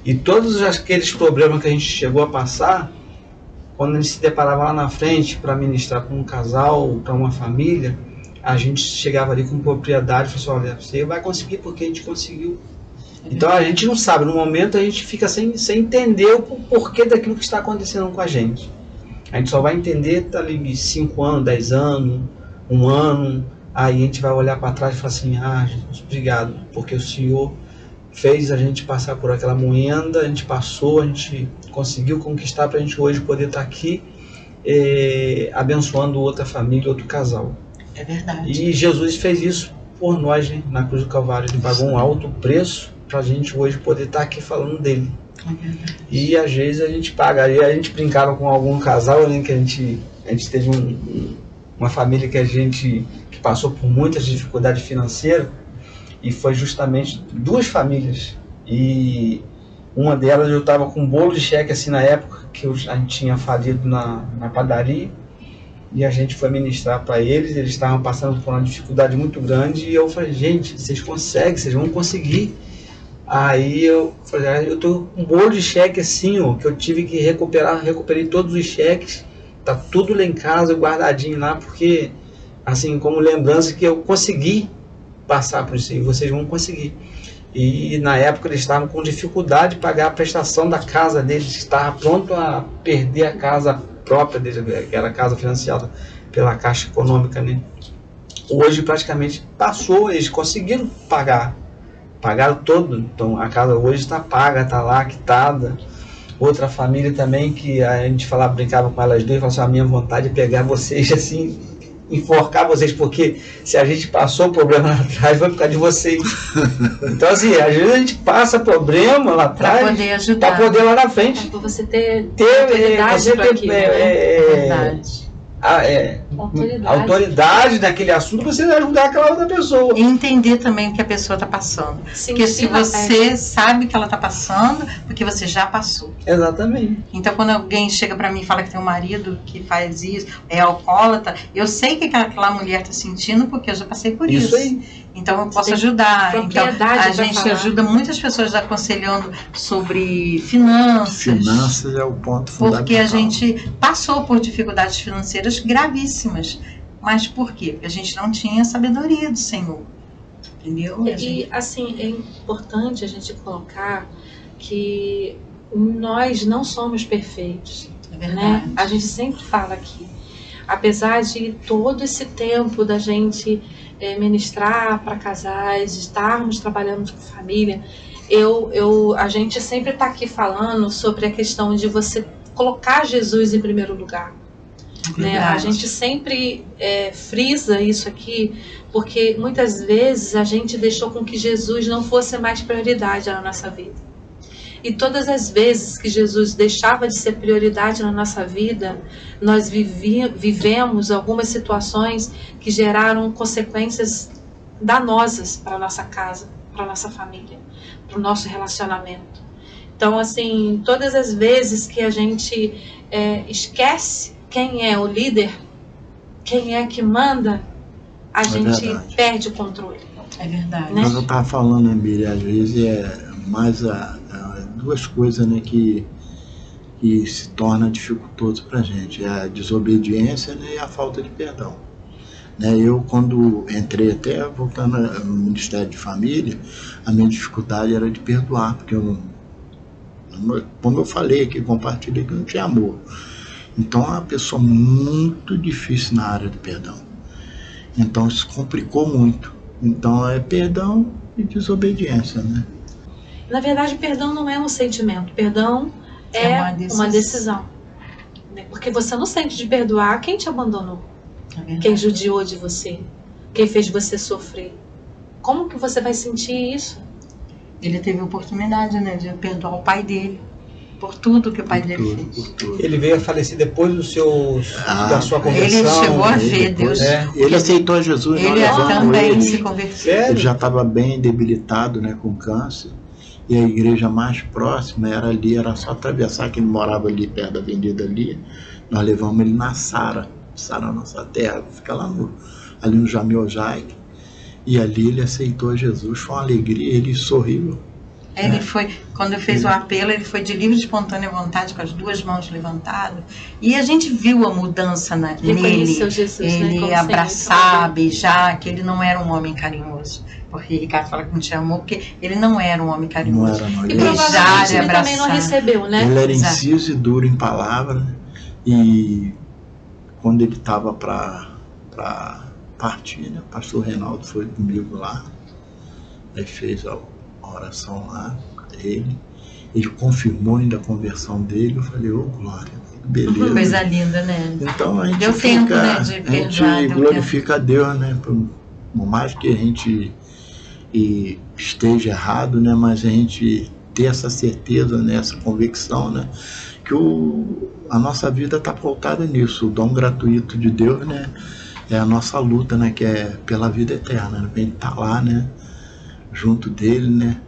S2: E todos aqueles problemas que a gente chegou a passar, quando a gente se deparava lá na frente para ministrar para um casal, para uma família, a gente chegava ali com propriedade e falava assim, olha, você vai conseguir porque a gente conseguiu. Então a gente não sabe, no momento a gente fica sem entender o porquê daquilo que está acontecendo com a gente. A gente só vai entender ali 5 anos, 10 anos, 1 ano, aí a gente vai olhar para trás e falar assim, Jesus, obrigado, porque o Senhor fez a gente passar por aquela moenda, a gente passou, a gente conseguiu conquistar para a gente hoje poder estar aqui abençoando outra família, outro casal.
S3: É verdade.
S2: E Jesus fez isso por nós, né? Na cruz do Calvário. Ele pagou um alto preço para a gente hoje poder estar aqui falando dele.
S3: É verdade.
S2: E às vezes a gente paga. Aí a gente brincava com algum casal, né? Que a gente teve uma família que passou por muitas dificuldades financeiras. E foi justamente 2 famílias. E uma delas eu estava com um bolo de cheque assim na época, que a gente tinha falido na padaria. E a gente foi ministrar para eles estavam passando por uma dificuldade muito grande. E eu falei, gente, vocês conseguem, vocês vão conseguir. Aí eu falei, eu tô com um bolo de cheque assim, ó, que eu tive que recuperei todos os cheques. Tá tudo lá em casa, guardadinho lá, porque, assim, como lembrança que eu consegui passar por isso, e vocês vão conseguir. E na época eles estavam com dificuldade de pagar a prestação da casa deles, estavam pronto a perder a casa própria deles, que era a casa financiada pela Caixa Econômica, né? Hoje praticamente passou, eles conseguiram pagaram todo, então a casa hoje está paga, está lá, quitada. Outra família também que a gente brincava com elas 2, falava assim, a minha vontade é pegar vocês assim, enforcar vocês, porque se a gente passou o problema lá atrás, vai ficar de vocês. Então, assim, às vezes a gente passa problema lá atrás
S3: Para poder ajudar.
S2: para poder lá na frente
S1: Para você ter
S2: autoridade
S1: para aquilo,
S3: Verdade.
S2: autoridade naquele assunto, você ajudar aquela outra pessoa.
S3: E entender também o que a pessoa está passando.
S1: Sim,
S3: Porque
S1: sim,
S3: se você sabe que ela está passando, porque você já passou.
S2: Exatamente.
S3: Então, quando alguém chega para mim e fala que tem um marido que faz isso, é alcoólatra, eu sei que aquela mulher está sentindo porque eu já passei por isso.
S2: Aí.
S3: Então, eu posso
S1: Tem
S3: ajudar. Então,
S1: propriedade
S3: a
S1: pra
S3: gente
S1: falar.
S3: ajuda muitas pessoas aconselhando sobre finanças.
S4: Finanças é o ponto fundamental.
S3: Porque a gente passou por dificuldades financeiras gravíssimas. Mas por quê? Porque a gente não tinha sabedoria do Senhor. Entendeu?
S1: E assim, é importante a gente colocar que nós não somos perfeitos,
S3: É
S1: né?
S3: verdade.
S1: A gente sempre fala aqui, apesar de todo esse tempo da gente ministrar para casais, estarmos trabalhando com família, a gente sempre está aqui falando sobre a questão de você colocar Jesus em primeiro lugar. Né? A gente sempre frisa isso aqui, porque muitas vezes a gente deixou com que Jesus não fosse mais prioridade na nossa vida. E todas as vezes que Jesus deixava de ser prioridade na nossa vida, nós vivemos algumas situações que geraram consequências danosas para a nossa casa, para a nossa família, para o nosso relacionamento. Então, assim, todas as vezes que a gente esquece quem é o líder, quem é que manda, a gente perde o controle.
S3: É verdade.
S4: Né? Mas eu estava falando, Miriam, às vezes mais duas coisas, né, que se torna dificultoso para a gente, a desobediência, né, e a falta de perdão. Né, eu, quando entrei, até voltando no Ministério de Família, a minha dificuldade era de perdoar, porque como eu falei aqui, compartilhei que eu não tinha amor. Então é uma pessoa muito difícil na área do perdão. Então isso complicou muito. Então é perdão e desobediência, né?
S1: Na verdade, perdão não é um sentimento, perdão é uma decisão. Porque você não sente de perdoar quem te abandonou, quem judiou de você, quem fez você sofrer. Como que você vai sentir isso?
S3: Ele teve a oportunidade, né, de perdoar o pai dele por tudo que o pai dele fez.
S2: Ele veio a falecer depois da sua conversão.
S3: Ele chegou a ver Deus.
S4: Ele aceitou Jesus.
S3: Ele também se converteu.
S4: Ele já estava bem debilitado, né, com câncer. E a igreja mais próxima era ali, era só atravessar, que ele morava ali perto da avenida ali. Nós levamos ele na Sara Nossa Terra, fica lá ali no Jamil Jaik. E ali ele aceitou Jesus, foi uma alegria, ele sorriu.
S3: Ele foi, quando fez o apelo, ele foi de livre e espontânea vontade, com as duas mãos levantadas. E a gente viu a mudança nele.
S1: Jesus,
S3: ele
S1: né,
S3: abraçar, beijar, que ele não era um homem carinhoso. Porque Ricardo fala que não te amou, porque ele não era um homem carinhoso.
S4: Não.
S1: E provavelmente ele também não recebeu, né?
S4: Ele era inciso e duro em palavra. E quando ele estava para partir, né, o pastor Reinaldo foi comigo lá. Aí fez a oração lá, ele confirmou ainda a conversão dele. Eu falei, ô glória, beleza.
S3: Coisa linda, né?
S4: Então a gente
S3: deu tempo, né, de perdoar,
S4: a gente glorifica a Deus, né? Por mais que a gente esteja errado, né? Mas a gente ter essa certeza, né? Essa convicção, né? Que a nossa vida está pautada nisso, o dom gratuito de Deus, né? É a nossa luta, né? Que é pela vida eterna, né? A gente tá lá, né? Junto dele, né?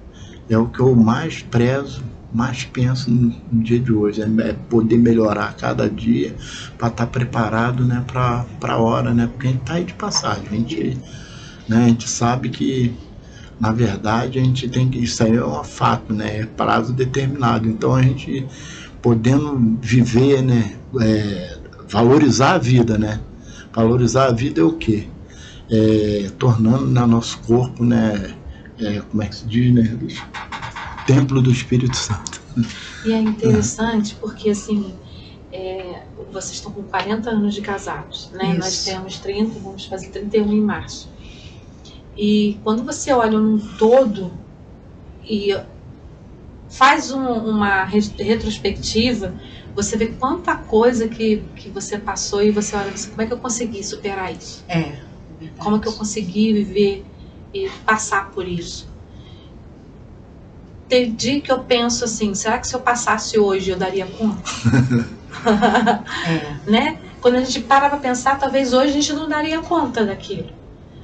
S4: É o que eu mais prezo, mais penso no dia de hoje, é poder melhorar cada dia para estar preparado, né, para a hora, né? Porque a gente está aí de passagem, a gente sabe que, na verdade, a gente tem que, isso aí é um fato, né? É prazo determinado. Então a gente podendo viver, né? Valorizar a vida, né? Valorizar a vida é o quê? Tornando no nosso corpo, né? Como é que se diz, né? Templo do Espírito Santo.
S1: E é interessante porque, assim, vocês estão com 40 anos de casados, né?
S3: Isso.
S1: Nós temos 30, vamos fazer 31 em março. E quando você olha num todo e faz uma retrospectiva, você vê quanta coisa que você passou e você olha assim, como é que eu consegui superar isso? Como é que eu consegui viver e passar por isso? Tem dia que eu penso assim, será que se eu passasse hoje eu daria conta? Né? Quando a gente para pra pensar, talvez hoje a gente não daria conta daquilo.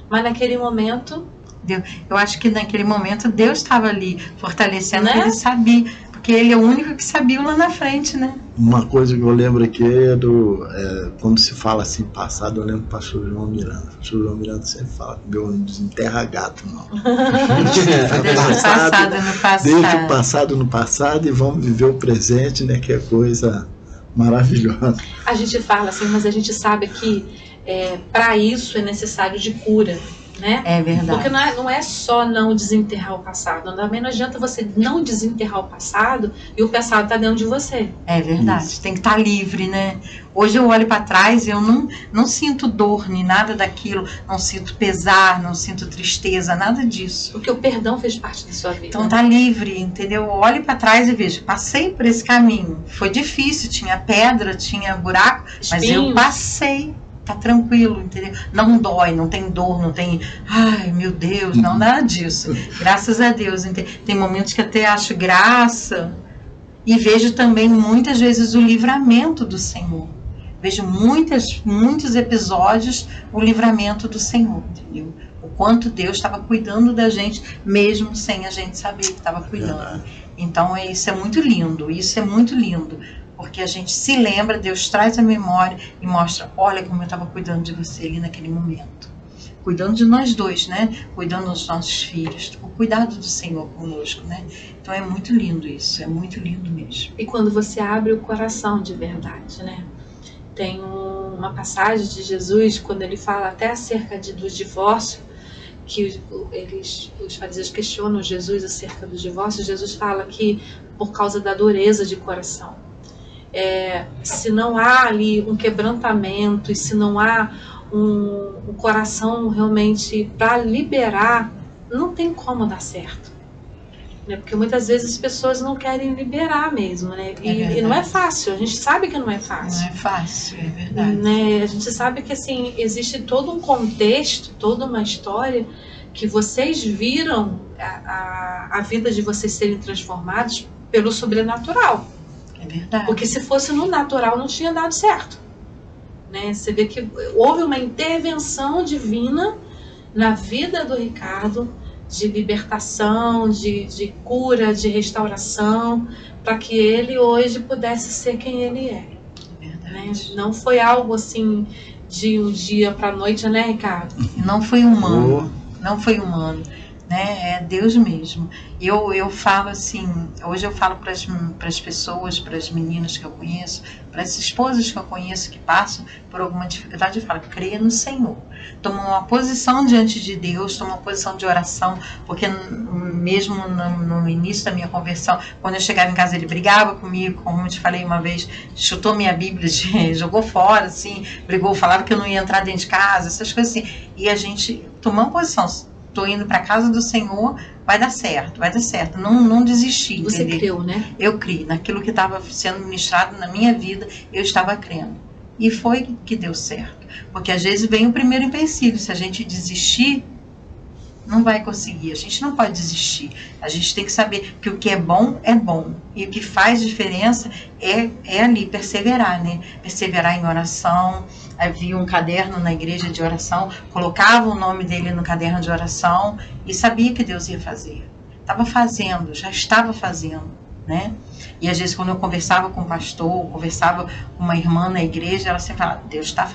S1: Mas naquele momento...
S3: Eu acho que naquele momento Deus estava ali fortalecendo,
S1: né?
S3: Porque ele sabia, porque ele é o único que sabia lá na frente, né?
S4: Uma coisa que eu lembro aqui quando se fala assim, passado, eu lembro do pastor João Miranda. O pastor João Miranda sempre fala, meu, não desenterra gato, não.
S3: Deixa o passado no passado.
S4: Deixa o passado no passado e vamos viver o presente, né? Que é coisa maravilhosa.
S1: A gente fala assim, mas a gente sabe que para isso é necessário de cura. né?
S3: É verdade.
S1: Porque não é só não desenterrar o passado. Também não adianta você não desenterrar o passado e o passado está dentro de você.
S3: É verdade.
S4: Isso.
S3: Tem que estar livre, né? Hoje eu olho para trás e eu não sinto dor nem nada daquilo, não sinto pesar, não sinto tristeza, nada disso.
S1: Porque o perdão fez parte da sua vida.
S3: Então tá livre, entendeu? Eu olho para trás e vejo, passei por esse caminho. Foi difícil, tinha pedra, tinha buraco, mas eu
S1: Espinhos.
S3: passei. Tá tranquilo, entendeu? Não dói, não tem dor, não tem, ai meu Deus, não, nada disso. Graças a Deus. Tem momentos que até acho graça e vejo também muitas vezes o livramento do Senhor. Vejo muitos episódios o livramento do Senhor, entendeu? O quanto Deus estava cuidando da gente, mesmo sem a gente saber que estava cuidando. Então isso é muito lindo, porque a gente se lembra, Deus traz a memória e mostra, olha como eu estava cuidando de você ali naquele momento. Cuidando de nós dois, né? Cuidando dos nossos filhos, o cuidado do Senhor conosco, né? Então é muito lindo isso, é muito lindo mesmo.
S1: E quando você abre o coração de verdade, né? Tem uma passagem de Jesus, quando ele fala até acerca do divórcio, que os fariseus questionam Jesus acerca do divórcio. Jesus fala que por causa da dureza de coração. Se não há ali um quebrantamento e se não há um coração realmente para liberar, não tem como dar certo, né? Porque muitas vezes as pessoas não querem liberar mesmo, né? E não é fácil, a gente sabe que não é fácil.
S3: Não é fácil, é verdade.
S1: Né? A gente sabe que assim, existe todo um contexto, toda uma história que vocês viram a vida de vocês serem transformados pelo sobrenatural.
S3: É verdade.
S1: Porque se fosse no natural não tinha dado certo, né? Você vê que houve uma intervenção divina na vida do Ricardo, de libertação, de cura, de restauração, para que ele hoje pudesse ser quem ele é.
S3: É verdade.
S1: Né? Não foi algo assim de um dia para a noite, né, Ricardo?
S3: Não foi humano, não foi humano. Né? É Deus mesmo. Eu falo assim, hoje eu falo para as pessoas, para as meninas que eu conheço, para as esposas que eu conheço que passam por alguma dificuldade, eu falo, creia no Senhor. Toma uma posição diante de Deus, toma uma posição de oração, porque mesmo no início da minha conversão, quando eu chegava em casa ele brigava comigo, como eu te falei uma vez, chutou minha Bíblia, jogou fora, assim, brigou, falava que eu não ia entrar dentro de casa, essas coisas assim. E a gente tomou uma posição. Estou indo para a casa do Senhor, vai dar certo, não desistir.
S1: Você
S3: entendeu?
S1: creu, né?
S3: Eu criei, naquilo que estava sendo ministrado na minha vida, eu estava crendo. E foi que deu certo. Porque às vezes vem o primeiro empecilho, se a gente desistir, não vai conseguir, a gente não pode desistir. A gente tem que saber que o que é bom, e o que faz diferença é ali, perseverar, né? Perseverar em oração. Havia um caderno na igreja de oração, colocava o nome dele no caderno de oração e sabia que Deus ia fazer. Já estava fazendo, né? E às vezes quando eu conversava com o pastor, conversava com uma irmã na igreja, ela sempre falava, Deus está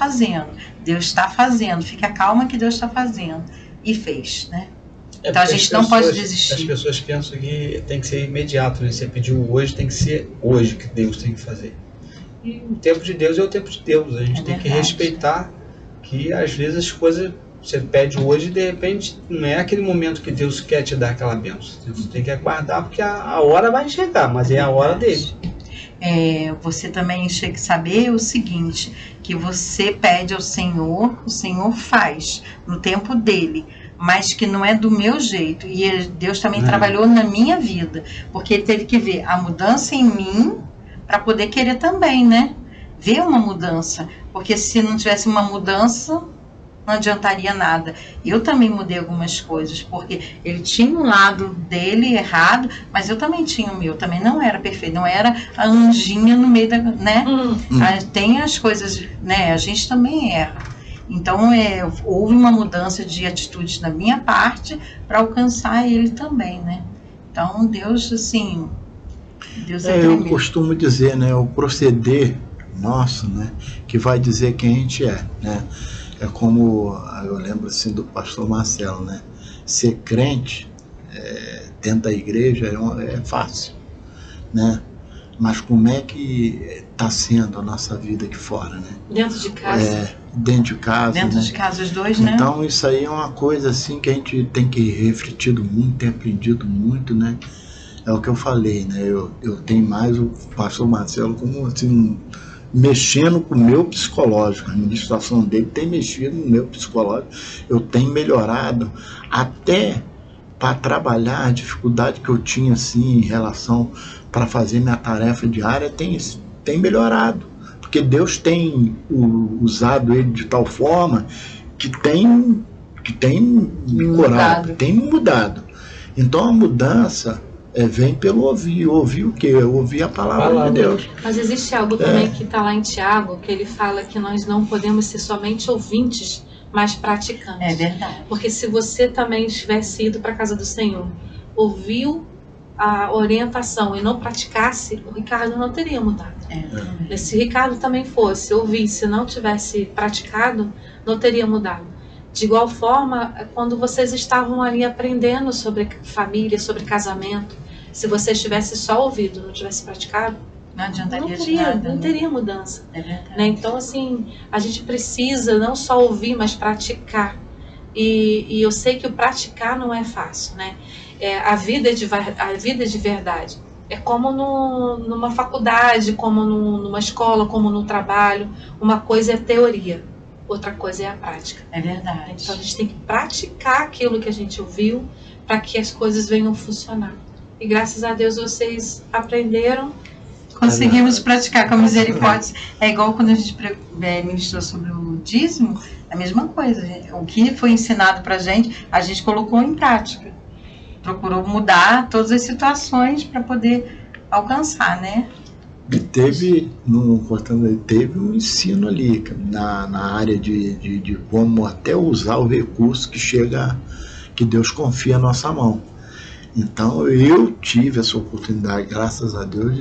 S3: fazendo, fica calma que Deus está fazendo. E fez, né? Então a gente não pode desistir.
S2: As pessoas pensam que tem que ser imediato, né? Você pediu hoje, tem que ser hoje que Deus tem que fazer. E o tempo de Deus é o tempo de Deus. A gente tem que respeitar que às vezes as coisas você pede hoje e de repente não é aquele momento que Deus quer te dar aquela bênção. Você tem que aguardar porque a hora vai chegar, mas é a hora dele.
S3: Você também chega a saber o seguinte, que você pede ao Senhor, o Senhor faz no tempo dele, mas que não é do meu jeito. E Deus também trabalhou na minha vida, porque ele teve que ver a mudança em mim para poder querer também, né? Ver uma mudança, porque se não tivesse uma mudança, não adiantaria nada. Eu também mudei algumas coisas, porque ele tinha um lado dele errado, mas eu também tinha o meu, também não era perfeito, não era a anjinha no meio da, né? Tem as coisas, né? A gente também erra. Então, houve uma mudança de atitude da minha parte para alcançar ele também, né? Então, Deus, assim, Deus é
S4: eu costumo dizer, né? O proceder nosso, né? Que vai dizer quem a gente é, né? É como, eu lembro assim do pastor Marcelo, né? Ser crente dentro da igreja é fácil, né? mas como é que está sendo a nossa vida aqui fora, né?
S1: Dentro de casa.
S4: Dentro de casa,
S3: Dentro
S4: né?
S3: de casa, os dois, né?
S4: Então isso aí é uma coisa assim que a gente tem que refletido muito, tem aprendido muito, né? É o que eu falei, né? Eu tenho mais o pastor Marcelo como assim, mexendo com o meu psicológico. A administração dele tem mexido no meu psicológico. Eu tenho melhorado até para trabalhar a dificuldade que eu tinha assim em relação para fazer minha tarefa diária tem melhorado, porque Deus tem usado ele de tal forma que tem curado, tem mudado. Então a mudança vem pelo ouvir. Ouvir o quê? Ouvir a palavra de Deus.
S1: Mas existe algo também que está lá em Tiago, que ele fala que nós não podemos ser somente ouvintes, mas praticantes.
S3: É verdade.
S1: Porque se você também tivesse ido para a casa do Senhor, ouviu a orientação e não praticasse, o Ricardo não teria mudado. Se Ricardo também fosse, ouvisse, não tivesse praticado, não teria mudado. De igual forma, quando vocês estavam ali aprendendo sobre família, sobre casamento, se vocês tivessem só ouvido, não tivesse praticado,
S3: não adiantaria de nada.
S1: Não teria mudança.
S3: É verdade.
S1: Né? Então, assim, a gente precisa não só ouvir, mas praticar. E eu sei que o praticar não é fácil, né? A vida é de verdade. É como numa faculdade, como numa escola, como no trabalho. Uma coisa é teoria, outra coisa é a prática.
S3: É verdade.
S1: Então a gente tem que praticar aquilo que a gente ouviu para que as coisas venham funcionar. E graças a Deus vocês aprenderam.
S3: Conseguimos praticar com a misericórdia. É igual quando a gente ministrou sobre o dízimo, a mesma coisa. O que foi ensinado pra gente, a gente colocou em prática. Procurou mudar todas as situações para poder alcançar, né?
S4: E teve um ensino ali na área de como até usar o recurso que Deus confia na nossa mão. Então eu tive essa oportunidade, graças a Deus,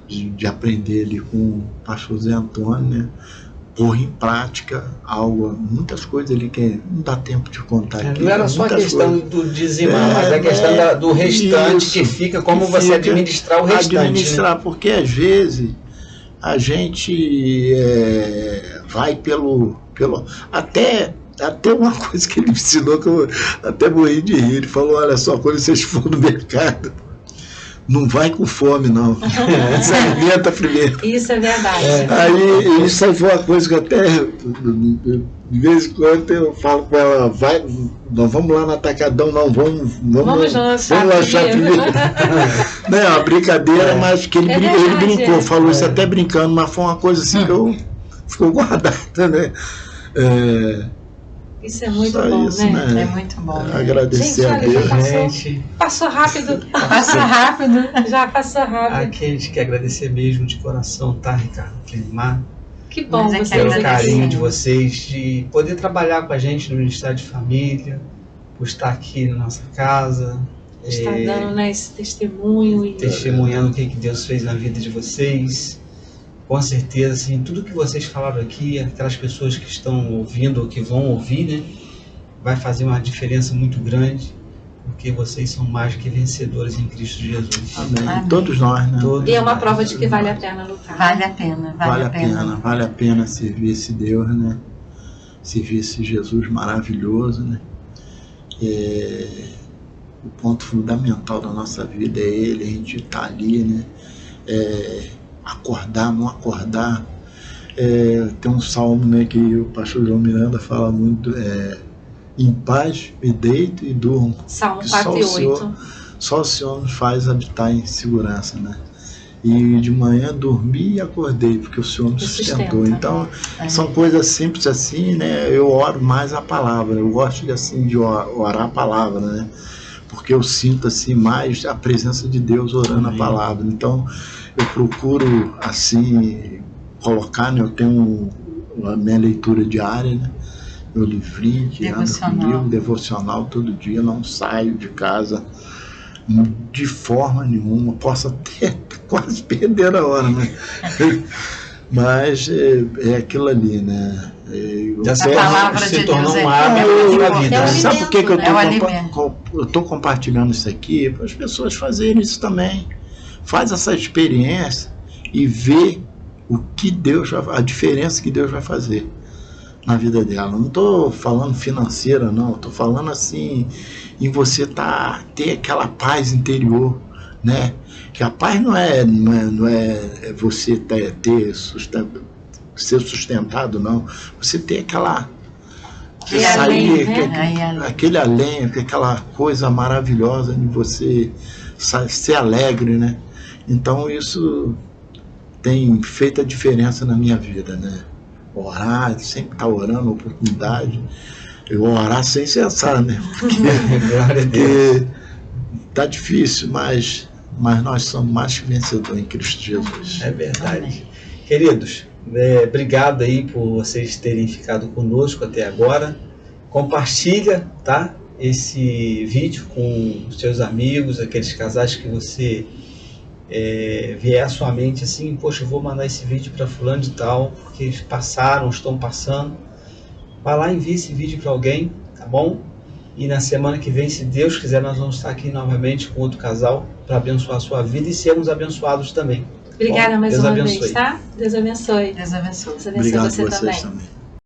S4: de aprender ali com o pastor Zé Antônio, né? Pôr em prática muitas coisas ali que não dá tempo de contar aqui.
S2: Não era só a questão do dizimar, mas a questão do restante isso, que fica, como que você administrar o restante.
S4: Administrar, né? Porque às vezes a gente vai pelo até uma coisa que ele me ensinou que eu até morri de rir. Ele falou: olha só, quando vocês for no mercado, não vai com fome, não. Se alimenta primeiro.
S1: Isso é verdade.
S4: Aí isso aí foi uma coisa que até de vez em quando eu falo com ela: nós vamos lá no Atacadão, não, vamos lanchar primeiro. Não é uma brincadeira, mas que ele brincou, falou isso até brincando, mas foi uma coisa assim que ficou guardada, né?
S1: Isso é muito bom,
S4: isso,
S1: né?
S3: É muito bom.
S4: Agradecer a Deus.
S1: Passou rápido. Já passou rápido.
S2: Aqui a gente quer agradecer mesmo de coração, tá, Ricardo? Clinimar.
S1: Que bom você
S2: pelo carinho de vocês, de poder trabalhar com a gente no Ministério de Família, por estar aqui na nossa casa.
S1: Está dando, né, esse testemunho.
S2: Testemunhando o que Deus fez na vida de vocês. Com certeza, assim, tudo que vocês falaram aqui, aquelas pessoas que estão ouvindo ou que vão ouvir, né, vai fazer uma diferença muito grande, porque vocês são mais que vencedores em Cristo Jesus.
S4: Amém. Todos nós, né?
S1: E é uma prova de que vale a pena lutar.
S3: Vale a pena,
S4: vale a pena servir esse Deus, né? Servir esse Jesus maravilhoso, né? O ponto fundamental da nossa vida é Ele, a gente está ali, né? Acordar, não acordar. Tem um salmo, né, que o pastor João Miranda fala muito, em paz me deito e durmo.
S1: Salmo 4:8.
S4: Só o Senhor nos faz habitar em segurança, né? E de manhã dormi e acordei, porque o Senhor me sustentou. Então, são coisas simples assim, né? Eu oro mais a palavra, eu gosto de orar a palavra, né? Porque eu sinto assim mais a presença de Deus orando a palavra. Então, eu procuro assim colocar, né? Eu tenho a minha leitura diária, né? Meu livrinho que anda comigo, devocional todo dia, não saio de casa de forma nenhuma, posso até quase perder a hora, né? Mas é aquilo ali, né?
S2: A palavra se tornou um hábito na vida.
S4: Sabe por que eu estou compartilhando isso aqui? Para as pessoas fazerem isso também. faz essa experiência e vê o que Deus vai, a diferença que Deus vai fazer na vida dela. Não estou falando financeira, não. Estou falando assim, em você ter aquela paz interior, né? Que a paz não é você ser sustentado, não. Você ter aquele alento, aquela coisa maravilhosa de você ser alegre, né? Então isso tem feito a diferença na minha vida, né? Orar, sempre estar orando, oportunidade. Eu orar sem cessar, né? Porque tá difícil, mas nós somos mais que vencedores em Cristo Jesus.
S2: É verdade. Queridos, obrigado aí por vocês terem ficado conosco até agora. Compartilha, tá? Esse vídeo com os seus amigos, aqueles casais que você vier à sua mente assim, poxa, eu vou mandar esse vídeo para fulano de tal, porque eles estão passando. Vai lá e envia esse vídeo para alguém, tá bom? E na semana que vem, se Deus quiser, nós vamos estar aqui novamente com outro casal para abençoar a sua vida e sermos abençoados também.
S1: Obrigada mais
S2: Deus
S1: uma
S2: abençoe.
S1: vez, tá? Deus abençoe.
S3: Deus abençoe.
S1: Deus abençoe
S4: Obrigado
S1: você
S4: a vocês
S1: também.
S4: também.